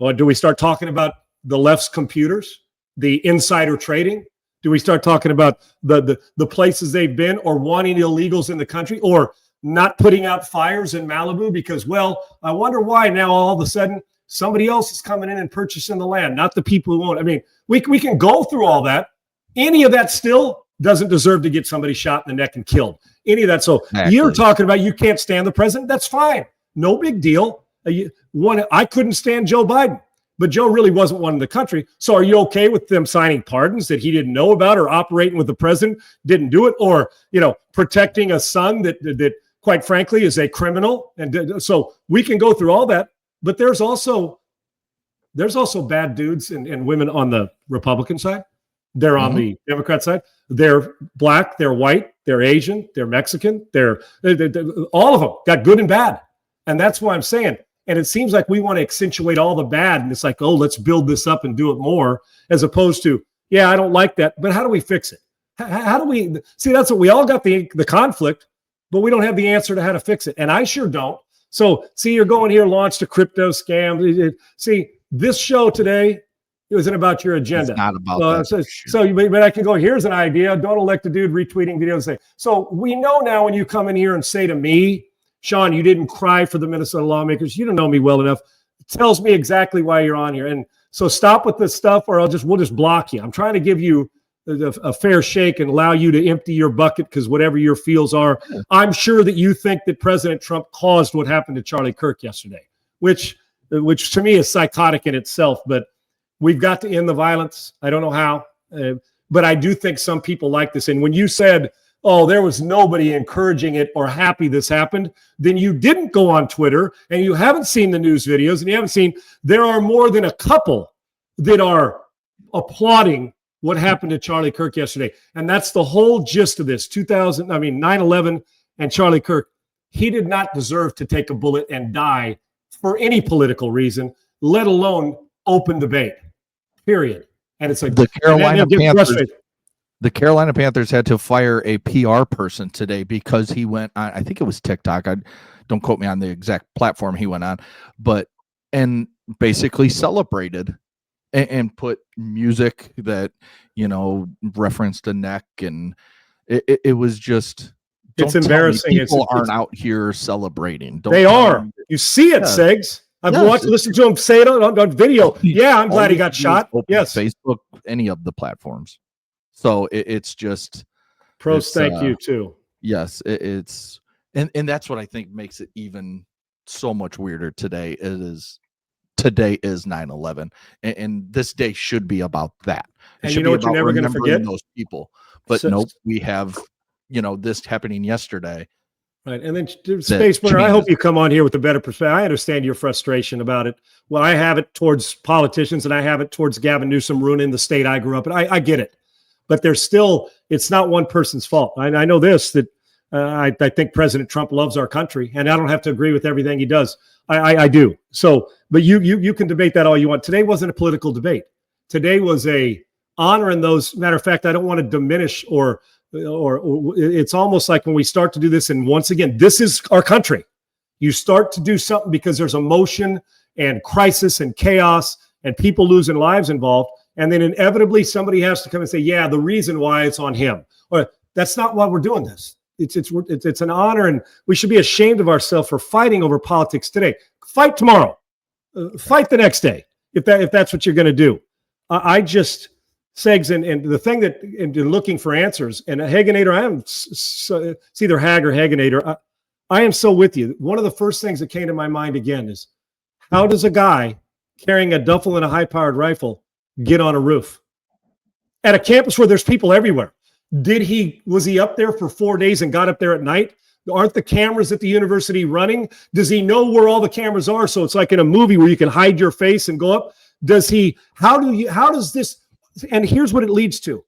Well, do we start talking about the left's computers, the insider trading? Do we start talking about the places they've been, or wanting illegals in the country, or not putting out fires in Malibu because, well, I wonder why now all of a sudden somebody else is coming in and purchasing the land, not the people who own it. I mean, we can go through all that. Any of that still doesn't deserve to get somebody shot in the neck and killed. Any of that. So you're talking about you can't stand the president. That's fine. No big deal. I couldn't stand Joe Biden, but Joe really wasn't one in the country. So are you okay with them signing pardons that he didn't know about, or operating with the president, didn't do it, or, protecting a son that quite frankly is a criminal? And so we can go through all that. But there's also bad dudes and women on the Republican side. They're on the Democrat side. They're black, they're white, they're Asian, they're Mexican. They're all of them got good and bad. And that's why I'm saying, and it seems like we want to accentuate all the bad. And it's like, oh, let's build this up and do it more, as opposed to, yeah, I don't like that, but how do we fix it? How do we see? That's what we all got, the conflict, but we don't have the answer to how to fix it. And I sure don't. So, see, you're going here, launched a crypto scam. See, this show today, it wasn't about your agenda. It's not about that. But I can go, here's an idea. Don't elect a dude retweeting videos and say. So we know now when you come in here and say to me, Sean, you didn't cry for the Minnesota lawmakers. You don't know me well enough. It tells me exactly why you're on here. And so stop with this stuff, or we'll just block you. I'm trying to give you a fair shake and allow you to empty your bucket, because whatever your feels are, I'm sure that you think that President Trump caused what happened to Charlie Kirk yesterday, which to me is psychotic in itself. But we've got to end the violence. I don't know how, but I do think some people like this. And when you said, oh, there was nobody encouraging it or happy this happened, then you didn't go on Twitter, and you haven't seen the news videos, and you haven't seen, there are more than a couple that are applauding what happened to Charlie Kirk yesterday. And that's the whole gist of this. 9/11 and Charlie Kirk, he did not deserve to take a bullet and die for any political reason, let alone open debate, period. And it's like the Carolina Panthers had to fire a PR person today because he went on, I think it was TikTok. Don't quote me on the exact platform he went on, and basically celebrated and put music that, referenced a neck. And it was just, it's embarrassing. People aren't out here celebrating. They are. You see it, Segs. I've listened to him say it on video. Yeah, I'm glad he got shot. Yes. Facebook, any of the platforms. So it's just. Pros, thank you too. Yes, it's and that's what I think makes it even so much weirder today. Today is 9/11, and this day should be about that. It And you should know be what you're about never going to remembering forget? those people. But So, nope, we have this happening yesterday right. And then that Space Winter, I hope changes. you come on here with a better perspective. I understand your frustration about it. Well, I have it towards politicians and I have it towards Gavin Newsom ruining the state I grew up in. I get it. But there's still, it's not one person's fault. I know this, that I think President Trump loves our country, and I don't have to agree with everything he does. I do. So, but you can debate that all you want. Today wasn't a political debate. Today was a honoring those. Matter of fact, I don't want to diminish or it's almost like when we start to do this, and once again, this is our country. You start to do something because there's emotion and crisis and chaos and people losing lives involved. And then inevitably somebody has to come and say, yeah, the reason why it's on him. Or that's not why we're doing this. It's an honor, and we should be ashamed of ourselves for fighting over politics today. Fight tomorrow. Fight the next day if that's what you're going to do. I just Segs and the thing that in looking for answers, and Hagenator, I am it's either Hag or Hagenator. I am so with you. One of the first things that came to my mind again is, how does a guy carrying a duffel and a high-powered rifle get on a roof at a campus where there's people everywhere? Was he up there for 4 days and got up there at night? Aren't the cameras at the university running? Does he know where all the cameras are? So it's like in a movie where you can hide your face and go up. How does this, and here's what it leads to.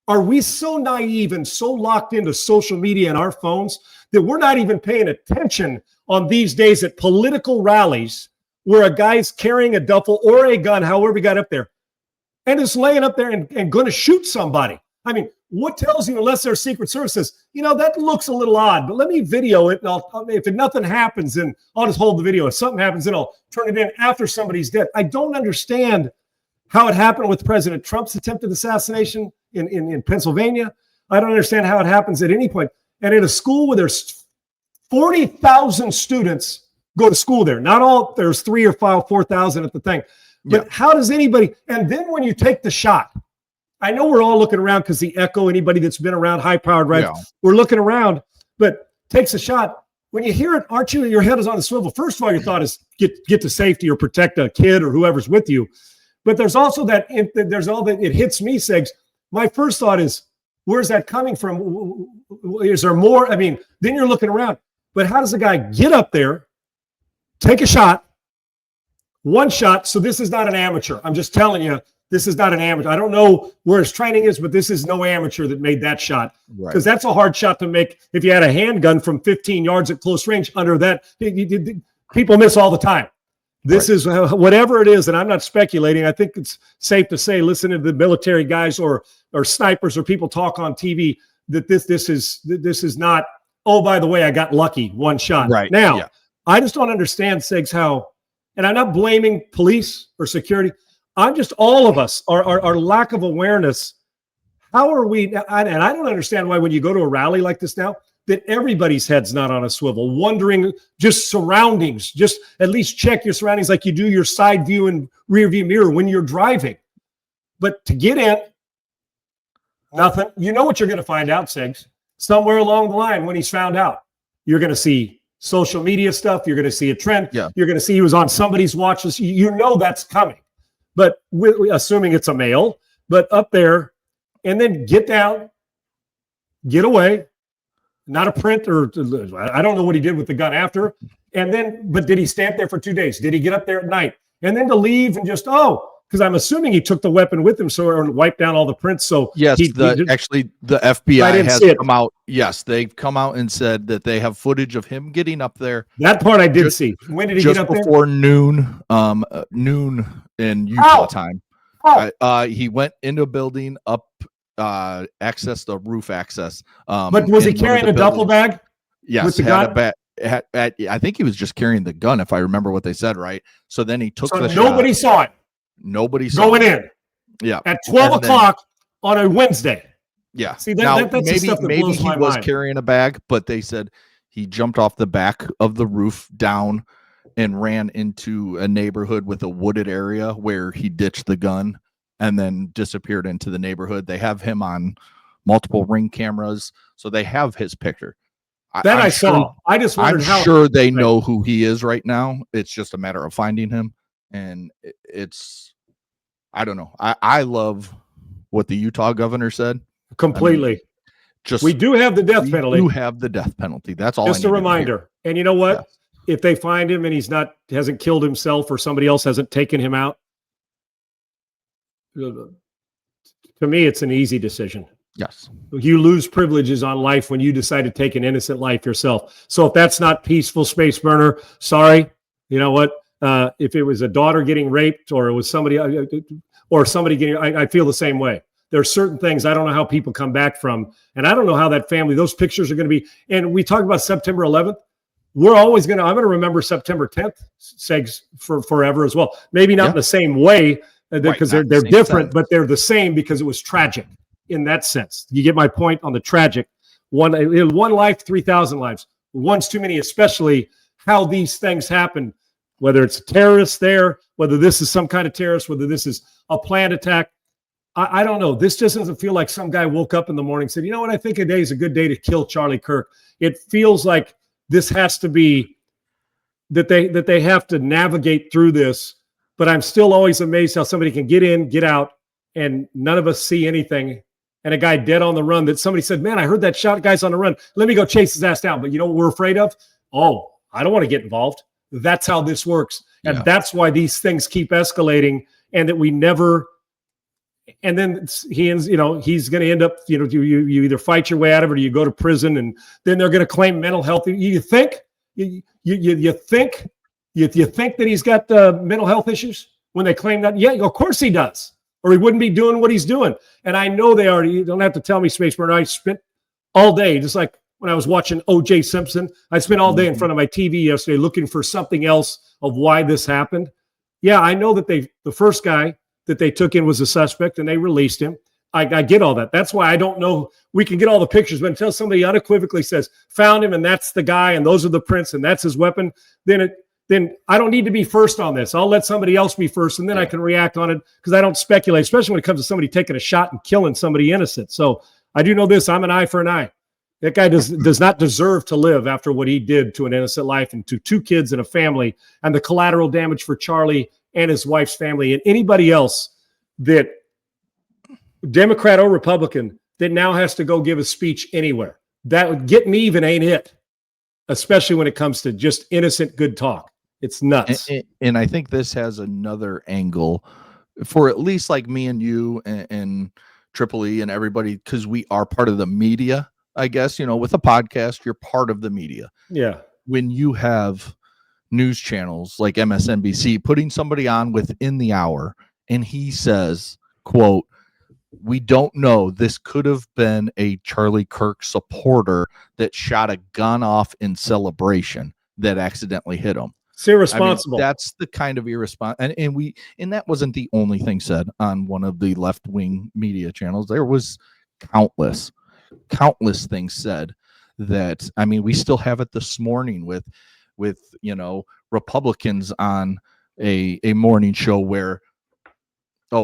Are we so naive and so locked into social media and our phones that we're not even paying attention on these days at political rallies where a guy's carrying a duffel or a gun, however he got up there, and is laying up there and going to shoot somebody? I mean, what tells you, unless there's Secret Services, that looks a little odd, but let me video it, and if nothing happens, then I'll just hold the video. If something happens, then I'll turn it in after somebody's dead. I don't understand how it happened with President Trump's attempted assassination in Pennsylvania. I don't understand how it happens at any point. And in a school where there's 40,000 students go to school there, not all, there's 3,000 or 4,000 at the thing. But yeah. How does anybody, and then when you take the shot, I know we're all looking around because the echo, anybody that's been around high-powered rifles, we're looking around, but takes a shot. When you hear it, aren't you, your head is on the swivel. First of all, your thought is get to safety or protect a kid or whoever's with you. But there's also there's all that, it hits me, Segs. My first thought is, where's that coming from? Is there more? I mean, then you're looking around. But how does a guy get up there, take a shot, one shot? So this is not an amateur. I'm just telling you, this is not an amateur. I don't know where his training is, but this is no amateur that made that shot. Because that's a hard shot to make if you had a handgun from 15 yards at close range. Under that, people miss all the time. This is whatever it is, and I'm not speculating. I think it's safe to say, listening to the military guys or snipers or people talk on TV, that this is not, oh, by the way, I got lucky, one shot. Right. Now, I just don't understand, Segs, how, and I'm not blaming police or security. I'm just, all of us, our lack of awareness. How are we, and I don't understand why when you go to a rally like this now, that everybody's head's not on a swivel, wondering just surroundings. Just at least check your surroundings like you do your side view and rear view mirror when you're driving. But to get in, nothing. You know what you're going to find out, Segs. Somewhere along the line when he's found out, you're going to see social media stuff. You're going to see a trend. Yeah. You're going to see he was on somebody's watch list. You know that's coming. But assuming it's a male, but up there, and then get down, get away. Not a print, or I don't know what he did with the gun after. And then, but did he stand there for 2 days? Did he get up there at night? And then to leave and just, because I'm assuming he took the weapon with him, or wiped down all the prints. So yes, actually the FBI has come out. Yes, they've come out and said that they have footage of him getting up there. That part I did see. When did he get up there? Just before noon, noon in Utah time. He went into a building up. Access the roof access. But was he carrying a duffel bag? Yes, with the gun? I think he was just carrying the gun, if I remember what they said, right? So then he took the nobody shot. Saw it. Nobody saw going it. In. Yeah, at 12 o'clock on a Wednesday. Yeah. See, that's maybe the stuff that blows my mind. He was carrying a bag, but they said he jumped off the back of the roof down and ran into a neighborhood with a wooded area where he ditched the gun and then disappeared into the neighborhood. They have him on multiple Ring cameras, so they have his picture. That I saw. I just wondered I'm sure they know who he is right now. It's just a matter of finding him. And it's, I don't know. I love what the Utah governor said. Completely. I mean, just we do have the death penalty. You have the death penalty. That's all. Just a reminder. And you know what? Yes. If they find him and he's hasn't killed himself or somebody else hasn't taken him out, to me, it's an easy decision. Yes. You lose privileges on life when you decide to take an innocent life yourself. So if that's not peaceful, Space Burner, sorry. You know what? If it was a daughter getting raped or it was somebody getting, I feel the same way. There are certain things I don't know how people come back from. And I don't know how that family, those pictures are going to be. And we talked about September 11th. I'm going to remember September 10th, Segs, for forever as well. Maybe not in the same way because they're different, but they're the same because it was tragic in that sense. You get my point on the tragic. One life, 3,000 lives. One's too many, especially how these things happen, whether it's terrorists there, whether this is some kind of terrorist, whether this is a planned attack. I don't know. This just doesn't feel like some guy woke up in the morning and said, you know what, I think a day is a good day to kill Charlie Kirk. It feels like this has to be that they have to navigate through this. But I'm still always amazed how somebody can get in, get out, and none of us see anything. And a guy dead on the run that somebody said, man, I heard that shot, guy's on the run. Let me go chase his ass down. But you know what we're afraid of? Oh, I don't want to get involved. That's how this works. And that's why these things keep escalating and that we never. And then he's going to end up, you either fight your way out of it or you go to prison, and then they're going to claim mental health. You think that he's got mental health issues when they claim that? Yeah, of course he does, or he wouldn't be doing what he's doing. And I know they already. You don't have to tell me, Space Burner. I spent all day, just like when I was watching O.J. Simpson. I spent all day in front of my TV yesterday looking for something else of why this happened. Yeah, I know that the first guy that they took in was a suspect and they released him. I get all that. That's why I don't know. We can get all the pictures, but until somebody unequivocally says, found him and that's the guy and those are the prints and that's his weapon, then I don't need to be first on this. I'll let somebody else be first and then I can react on it because I don't speculate, especially when it comes to somebody taking a shot and killing somebody innocent. So I do know this. I'm an eye for an eye. That guy does not deserve to live after what he did to an innocent life and to two kids and a family and the collateral damage for Charlie and his wife's family and anybody else that Democrat or Republican that now has to go give a speech anywhere. That would get me even ain't it, especially when it comes to just innocent good talk. It's nuts. And I think this has another angle for at least like me and you and Triple E and everybody, because we are part of the media, I guess, with a podcast, you're part of the media. Yeah. When you have news channels like MSNBC putting somebody on within the hour and he says, quote, we don't know, this could have been a Charlie Kirk supporter that shot a gun off in celebration that accidentally hit him. It's irresponsible. That's the kind of irresponsible. And that wasn't the only thing said on one of the left-wing media channels. There was countless things said that, we still have it this morning with Republicans on a morning show where,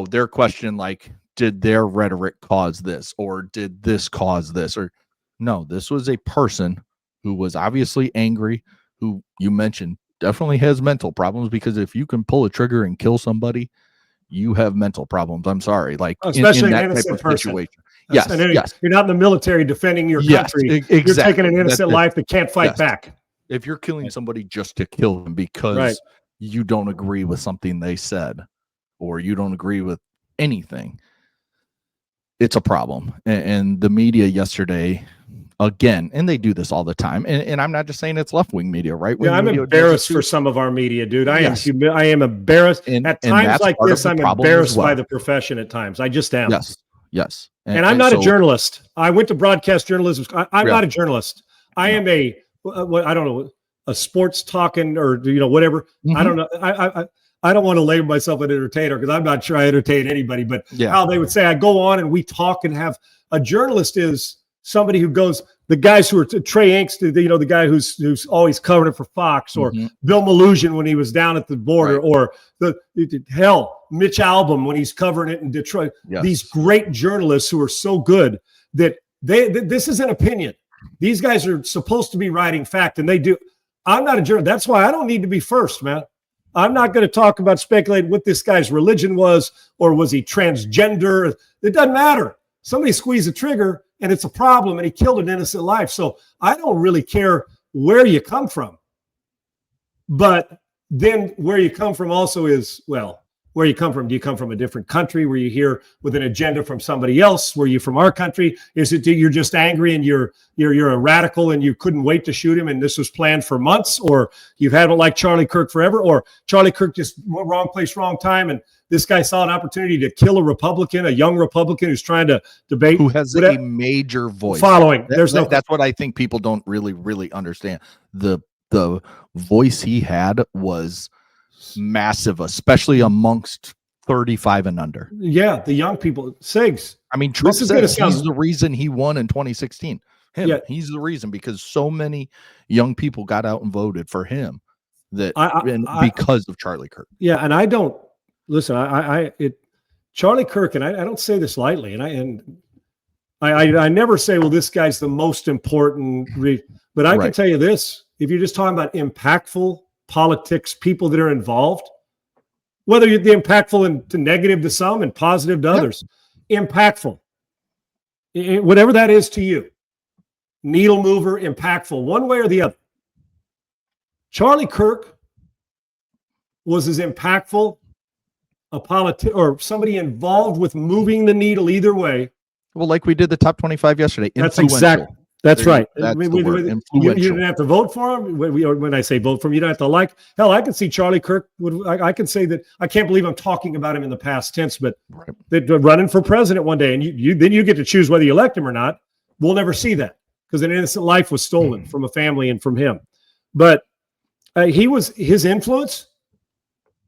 their question, like, did their rhetoric cause this, or did this cause this? Or no, this was a person who was obviously angry, who you mentioned definitely has mental problems, because if you can pull a trigger and kill somebody, you have mental problems. I'm sorry. Like, especially in that an innocent type of person. Situation. Yes. You're not in the military defending your country. Exactly. You're taking an innocent life that can't fight back. If you're killing somebody just to kill them because you don't agree with something they said, or you don't agree with anything, it's a problem. And the media yesterday, again, and they do this all the time. And I'm not just saying it's left-wing media, right? I'm embarrassed for some of our media, dude. I am embarrassed. At times like this, I'm embarrassed by the profession at times. I just am. Yes. And I'm not a journalist. I went to broadcast journalism. I'm not a journalist. I am I don't know, a sports talking or, whatever. Mm-hmm. I don't know. I don't want to label myself an entertainer because I'm not sure I entertain anybody, but how they would say I go on and we talk and have a journalist is somebody who goes, the guys who are Trey Inks, the guy who's always covering it for Fox, or Bill Malugin when he was down at the border, or Mitch Albom when he's covering it in Detroit. Yes. These great journalists who are so good that this is an opinion. These guys are supposed to be writing fact, and they do. I'm not a journalist. That's why I don't need to be first, man. I'm not going to talk about speculate what this guy's religion was, or was he transgender? It doesn't matter. Somebody squeezed a trigger and it's a problem, and he killed an innocent life. So I don't really care where you come from. But then where you come from also is, well, where you come from. Do you come from a different country? Were you here with an agenda from somebody else? Were you from our country? Is it you're just angry and you're a radical and you couldn't wait to shoot him and this was planned for months? Or you've had it like Charlie Kirk forever? Or Charlie Kirk just wrong place, wrong time, and this guy saw an opportunity to kill a Republican, a young Republican who's trying to debate, who has a major voice following. That's what I think people don't really understand. The voice he had was massive, especially amongst 35 and under. Yeah, the young people. Sigs. I mean, Trump said he's the reason he won in 2016. He's the reason, because so many young people got out and voted for him because of Charlie Kirk. Yeah, and I don't listen. Charlie Kirk, and I don't say this lightly, and I never say, well, this guy's the most important. But I can tell you this: if you're just talking about impactful politics, people that are involved, whether you're the impactful and to negative to some and positive to others, impactful, whatever that is to you, needle mover, impactful, one way or the other. Charlie Kirk was as impactful a or somebody involved with moving the needle either way. Well, like we did the top 25 yesterday. That's exactly. That's right. That's the word, you didn't have to vote for him. When I say vote for him, you don't have to like. Hell, I can see Charlie Kirk. I can say that. I can't believe I'm talking about him in the past tense, but they're running for president one day, and then you get to choose whether you elect him or not. We'll never see that because an innocent life was stolen from a family and from him. But his influence,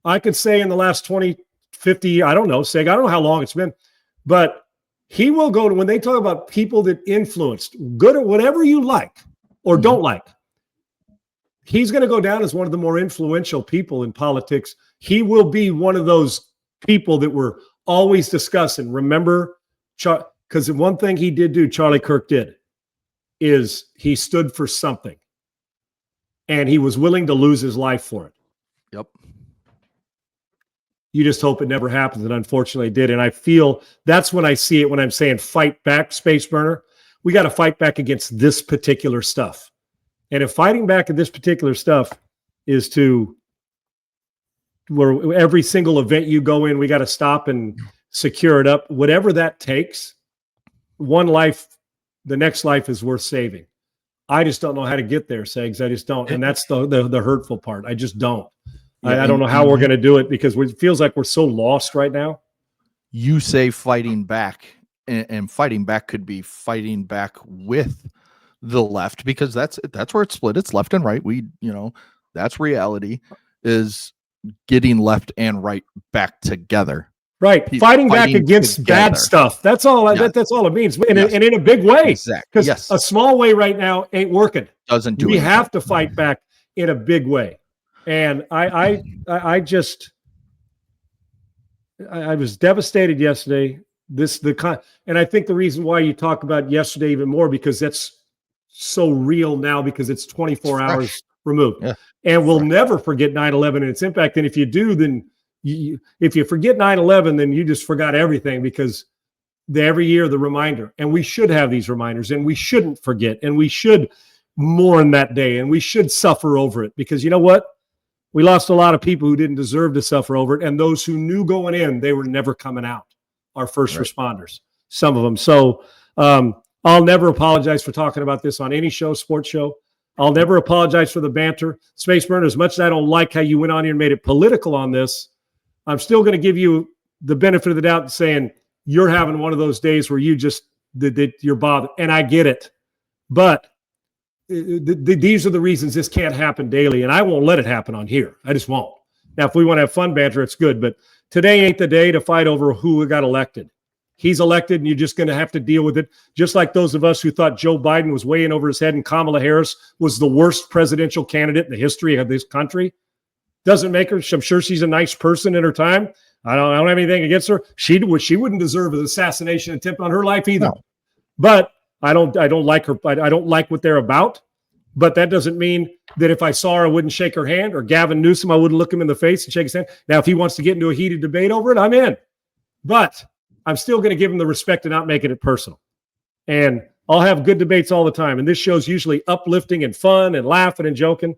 I could say in the last 20, 50, I don't know, I don't know how long it's been, but he will go to, when they talk about people that influenced, good or whatever you like or don't like, he's going to go down as one of the more influential people in politics. He will be one of those people that we're always discussing. Remember, because one thing he did do, Charlie Kirk did, is he stood for something. And he was willing to lose his life for it. Yep. You just hope it never happens, and unfortunately it did. And I feel that's when I see it when I'm saying fight back, Space Burner. We got to fight back against this particular stuff. And if fighting back at this particular stuff is to where every single event you go in, we got to stop and secure it up, whatever that takes, one life, the next life is worth saving. I just don't know how to get there, Segs. I just don't. And that's the hurtful part. I just don't. I don't know how we're going to do it because it feels like we're so lost right now. You say fighting back, and fighting back could be fighting back with the left, because that's where it's split. It's left and right. That's reality, is getting left and right back together. Right. Fighting back against bad stuff. That's all. Yes. That's all it means. And in a big way. Exactly. Because a small way right now ain't working. Doesn't do it. We have to fight back in a big way. And I was devastated yesterday. And I think the reason why you talk about yesterday even more, because that's so real now, because it's 24 hours removed. Yeah. And we'll never forget 9/11 and its impact. And if you do, then if you forget 9/11, then you just forgot everything, because every year the reminder, and we should have these reminders, and we shouldn't forget, and we should mourn that day, and we should suffer over it, because you know what? We lost a lot of people who didn't deserve to suffer over it, and those who knew going in, they were never coming out, our first responders, some of them. So I'll never apologize for talking about this on any show, sports show. I'll never apologize for the banter. Space Burner, as much as I don't like how you went on here and made it political on this, I'm still going to give you the benefit of the doubt, saying you're having one of those days where you just, you're bothered. And I get it. But these are the reasons this can't happen daily. And I won't let it happen on here. I just won't. Now, if we want to have fun banter, it's good. But today ain't the day to fight over who got elected. He's elected, and you're just going to have to deal with it. Just like those of us who thought Joe Biden was way in over his head and Kamala Harris was the worst presidential candidate in the history of this country. Doesn't make her. I'm sure she's a nice person in her time. I don't have anything against her. She wouldn't deserve an assassination attempt on her life either. No. But I don't like her. I don't like what they're about. But that doesn't mean that if I saw her, I wouldn't shake her hand, or Gavin Newsom, I wouldn't look him in the face and shake his hand. Now, if he wants to get into a heated debate over it, I'm in. But I'm still going to give him the respect of not making it personal. And I'll have good debates all the time. And this show's usually uplifting and fun and laughing and joking.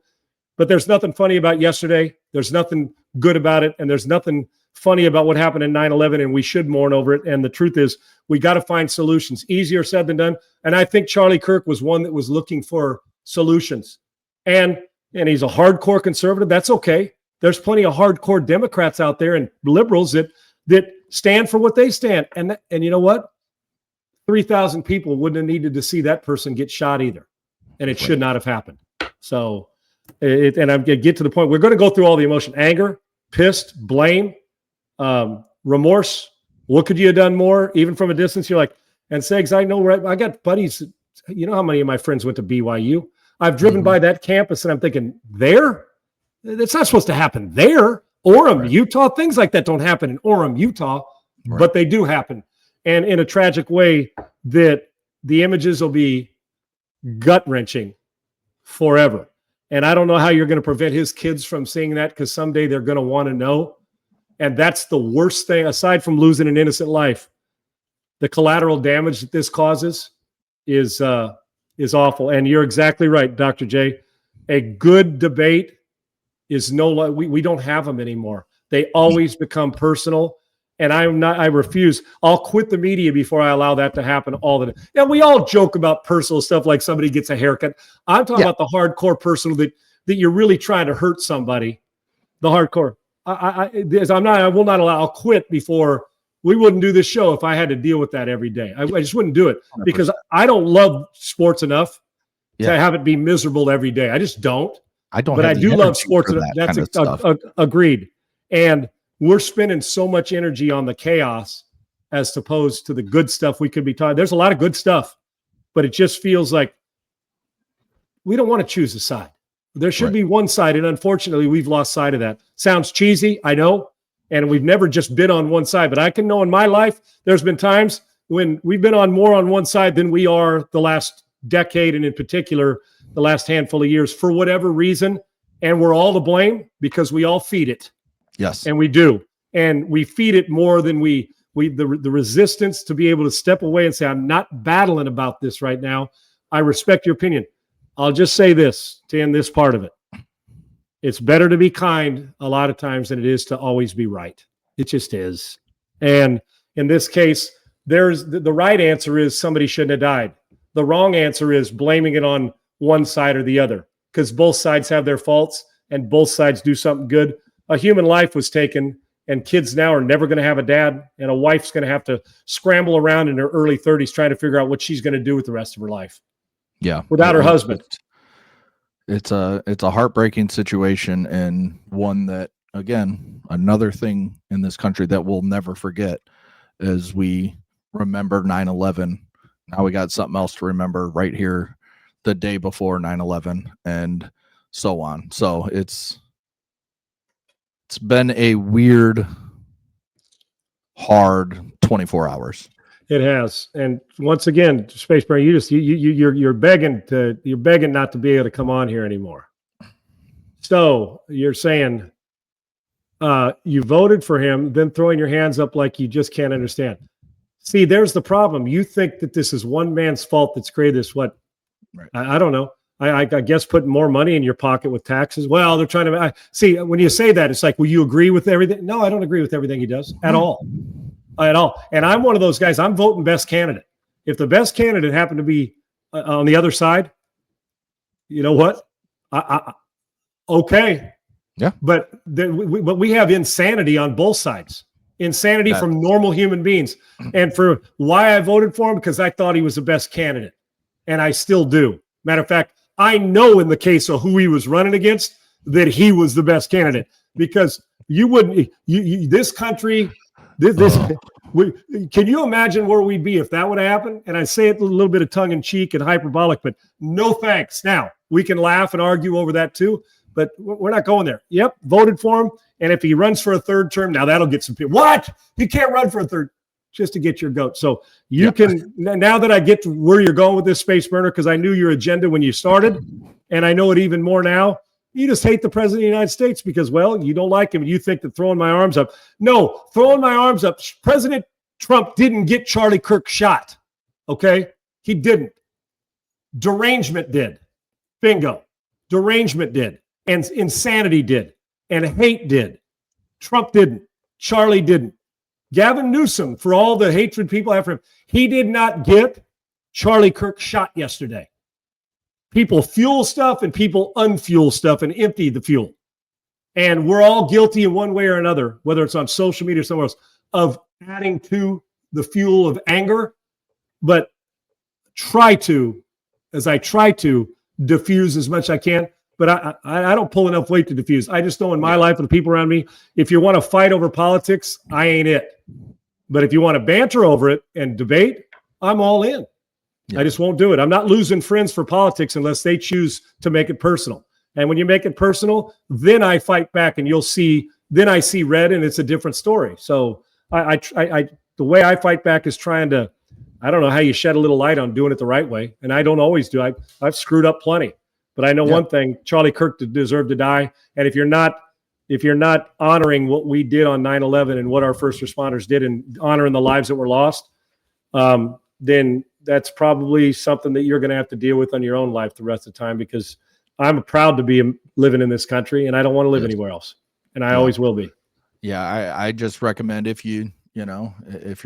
But there's nothing funny about yesterday. There's nothing good about it. And there's nothing funny about what happened in 9/11, and we should mourn over it. And the truth is, we got to find solutions. Easier said than done. And I think Charlie Kirk was one that was looking for solutions. And he's a hardcore conservative. That's okay. There's plenty of hardcore Democrats out there and liberals that stand for what they stand. And you know what? 3,000 people wouldn't have needed to see that person get shot either. And it should not have happened. So, and I'm going to get to the point. We're going to go through all the emotion: anger, pissed, blame, remorse. What could you have done more? Even from a distance, you're like, and Segs, I know, right? I got buddies. You know how many of my friends went to BYU? I've driven by that campus and I'm thinking, it's not supposed to happen there. Orem, Utah, things like that don't happen in Orem, Utah, but they do happen. And in a tragic way that the images will be gut-wrenching forever. And I don't know how you're going to prevent his kids from seeing that, because someday they're going to want to know. And that's the worst thing, aside from losing an innocent life. The collateral damage that this causes is awful. And you're exactly right, Dr. J. A good debate is we don't have them anymore. They always become personal. And I refuse. I'll quit the media before I allow that to happen all the time. Yeah, we all joke about personal stuff like somebody gets a haircut. I'm talking about the hardcore personal that you're really trying to hurt somebody. The hardcore. I will not allow. I'll quit before. We wouldn't do this show if I had to deal with that every day. I just wouldn't do it, because I don't love sports enough to have it be miserable every day. I just don't. I don't. But I do love sports enough. That's agreed. And we're spending so much energy on the chaos as opposed to the good stuff we could be talking. There's a lot of good stuff, but it just feels like we don't want to choose a side. There should be one side, and unfortunately, we've lost sight of that. Sounds cheesy, I know, and we've never just been on one side. But I can know in my life, there's been times when we've been more on one side than we are the last decade, and in particular, the last handful of years, for whatever reason, and we're all to blame because we all feed it. Yes. And we do. And we feed it more than the resistance to be able to step away and say, I'm not battling about this right now. I respect your opinion. I'll just say this to end this part of it. It's better to be kind a lot of times than it is to always be right. It just is. And in this case, there's the right answer is somebody shouldn't have died. The wrong answer is blaming it on one side or the other, because both sides have their faults and both sides do something good. A human life was taken, and kids now are never going to have a dad, and a wife's going to have to scramble around in her early 30s trying to figure out what she's going to do with the rest of her life. Yeah. Without her husband. It's a heartbreaking situation, and one that, again, another thing in this country that we'll never forget as we remember 9/11. Now we got something else to remember right here the day before 9/11 and so on. So it's been a weird, hard 24 hours. It has. And once again, Space Brain, you're begging not to be able to come on here anymore. So you're saying you voted for him, then throwing your hands up like you just can't understand. See, there's the problem. You think that this is one man's fault that's created this. What? Right. I don't know. I guess putting more money in your pocket with taxes. Well, they're trying to see, when you say that, it's like, will you agree with everything? No, I don't agree with everything he does at all. At all. And I'm one of those guys. I'm voting best candidate. If the best candidate happened to be on the other side, you know what? Okay. Yeah. But we have insanity on both sides. Insanity from normal human beings. And for why I voted for him, because I thought he was the best candidate. And I still do. Matter of fact, I know in the case of who he was running against that he was the best candidate, because this country, can you imagine where we'd be if that would have happened? And I say it a little bit of tongue in cheek and hyperbolic, but no thanks. Now we can laugh and argue over that too, but we're not going there. Yep. Voted for him. And if he runs for a third term, now that'll get some people. What? He can't run for a third. just to get your goat. So you can, now that I get to where you're going with this, Space Burner, because I knew your agenda when you started, and I know it even more now, you just hate the president of the United States because, well, you don't like him. You think that throwing my arms up. No, throwing my arms up. President Trump didn't get Charlie Kirk shot. Okay? He didn't. Derangement did. Bingo. Derangement did. And insanity did. And hate did. Trump didn't. Charlie didn't. Gavin Newsom, for all the hatred people have for him, he did not get Charlie Kirk shot yesterday. People fuel stuff and people unfuel stuff and empty the fuel. And we're all guilty in one way or another, whether it's on social media or somewhere else, of adding to the fuel of anger. But I try to diffuse as much as I can. But I don't pull enough weight to diffuse. I just know in my life and the people around me, if you want to fight over politics, I ain't it. But if you want to banter over it and debate, I'm all in. Yeah. I just won't do it. I'm not losing friends for politics unless they choose to make it personal. And when you make it personal, then I fight back, and you'll see. Then I see red, and it's a different story. So the way I fight back is trying to. I don't know how you shed a little light on doing it the right way, and I don't always do. I've screwed up plenty. But I know one thing: Charlie Kirk deserved to die. And if you're not honoring what we did on 9/11 and what our first responders did, and honoring the lives that were lost, then that's probably something that you're going to have to deal with on your own life the rest of the time. Because I'm proud to be living in this country, and I don't want to live anywhere else, and I always will be. Yeah, I just recommend if you're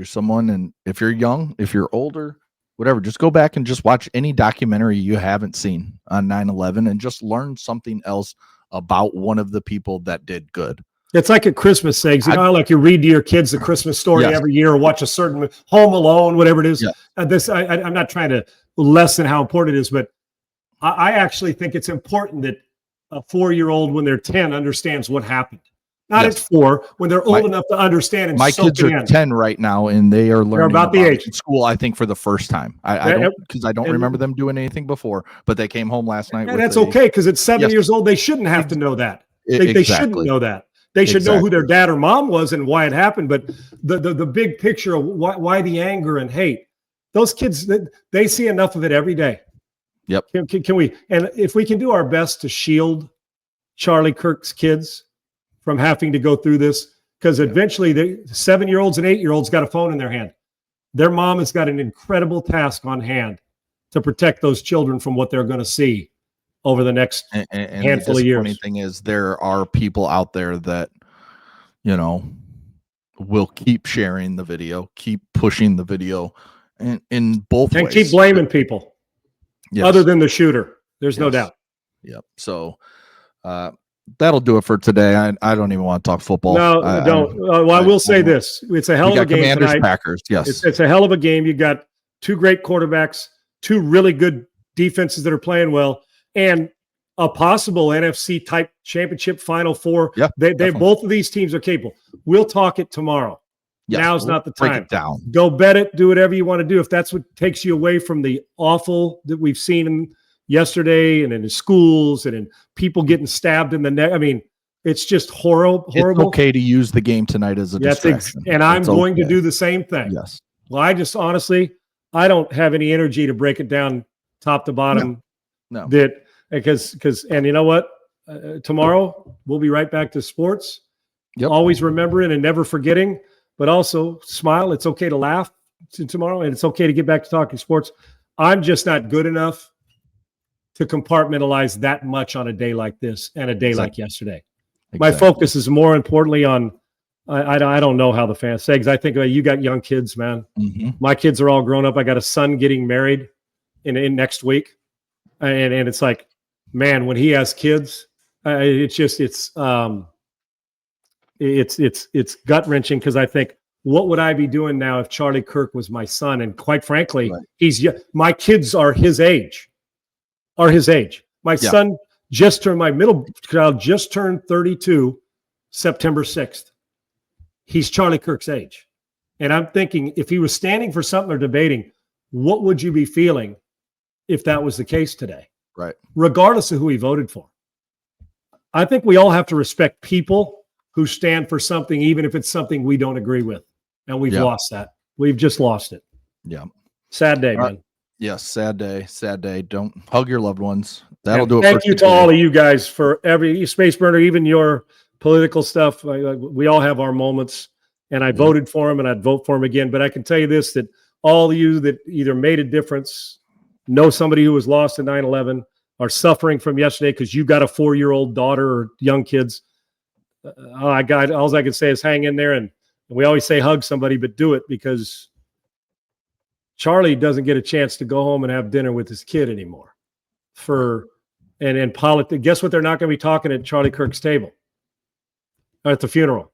someone, and if you're young, if you're older, whatever, just go back and just watch any documentary you haven't seen on 9/11 and just learn something else about one of the people that did good. It's like at Christmas eggs. Like you read to your kids the Christmas story every year, or watch a certain Home Alone, whatever it is. Yeah. I'm not trying to lessen how important it is, but I actually think it's important that a 4-year-old, when they're 10, understands what happened. Not at 4, when they're old enough to understand. And my kids are 10 right now, and they are learning about the age in school, I think, for the first time. I don't remember them doing anything before, but they came home last night. And that's okay, because at 7 years old, they shouldn't have to know that. They shouldn't know that. They should know who their dad or mom was and why it happened. But the big picture of why the anger and hate, those kids, they see enough of it every day. Yep. Can we? And if we can do our best to shield Charlie Kirk's kids from having to go through this, because eventually the 7-year-olds and 8-year-olds got a phone in their hand. Their mom has got an incredible task on hand to protect those children from what they're going to see over the next handful of years. The funny thing is, there are people out there that, will keep sharing the video, keep pushing the video, and in both ways. And keep blaming people other than the shooter. There's no doubt. Yep. So, that'll do it for today. I don't even want to talk football. No, I don't. I will say this. It's a hell of a game Commanders, tonight. Packers, yes. It's a hell of a game. You got 2 great quarterbacks, 2 really good defenses that are playing well, and a possible NFC type championship Final Four. Yeah, they both of these teams are capable. We'll talk it tomorrow. Yes, Now's not the time. Break it down. Go bet it. Do whatever you want to do. If that's what takes you away from the awful that we've seen yesterday, and in the schools, and in people getting stabbed in the neck. I mean, it's just horrible. It's okay to use the game tonight as a distraction. And I'm going to do the same thing. Yes. Well, I just honestly, I don't have any energy to break it down top to bottom. No. Because and you know what? Tomorrow we'll be right back to sports. Yep. Always remembering and never forgetting, but also smile. It's okay to laugh tomorrow, and it's okay to get back to talking sports. I'm just not good enough to compartmentalize that much on a day like this and a day like yesterday. My focus is more importantly on, I don't know how the fans say, because I think you got young kids, man. Mm-hmm. My kids are all grown up. I got a son getting married in next week. And it's like, man, when he has kids, it's gut wrenching, because I think, what would I be doing now if Charlie Kirk was my son? And quite frankly, my kids are his age. My son my middle child just turned 32 September 6th. He's Charlie Kirk's age. And I'm thinking, if he was standing for something or debating, what would you be feeling if that was the case today? Right. Regardless of who he voted for. I think we all have to respect people who stand for something, even if it's something we don't agree with. And we've lost that. we've just lost it. Yeah. Sad day, All right. man. Yes, sad day, sad day. Don't hug your loved ones. That'll do it. Thank you to all of you guys for every Space Burner, even your political stuff. We all have our moments, and I voted for him, and I'd vote for him again. But I can tell you this, that all of you that either made a difference, know somebody who was lost in 9/11, are suffering from yesterday because you got a 4-year-old daughter or young kids. All I can say is hang in there, and we always say hug somebody, but do it, because Charlie doesn't get a chance to go home and have dinner with his kid anymore. And in politics, guess what? They're not going to be talking at Charlie Kirk's table or at the funeral.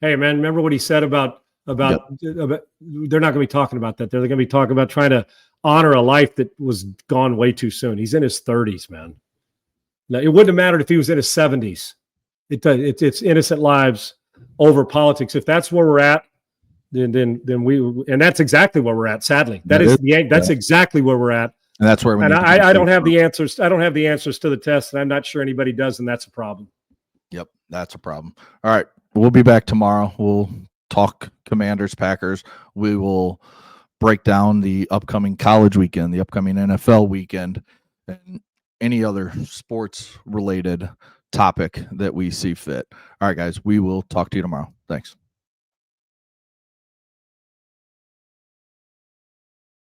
Hey, man, remember what he said about they're not going to be talking about that. They're going to be talking about trying to honor a life that was gone way too soon. He's in his 30s, man. Now, it wouldn't have mattered if he was in his 70s. It's innocent lives over politics. If that's where we're at, then that's exactly where we're at. Sadly, that's exactly where we're at. And that's where we. And I don't have the answers. I don't have the answers to the test, and I'm not sure anybody does, and that's a problem. Yep, that's a problem. All right, we'll be back tomorrow. We'll talk Commanders, Packers. We will break down the upcoming college weekend, the upcoming NFL weekend, and any other sports related topic that we see fit. All right, guys, we will talk to you tomorrow. Thanks.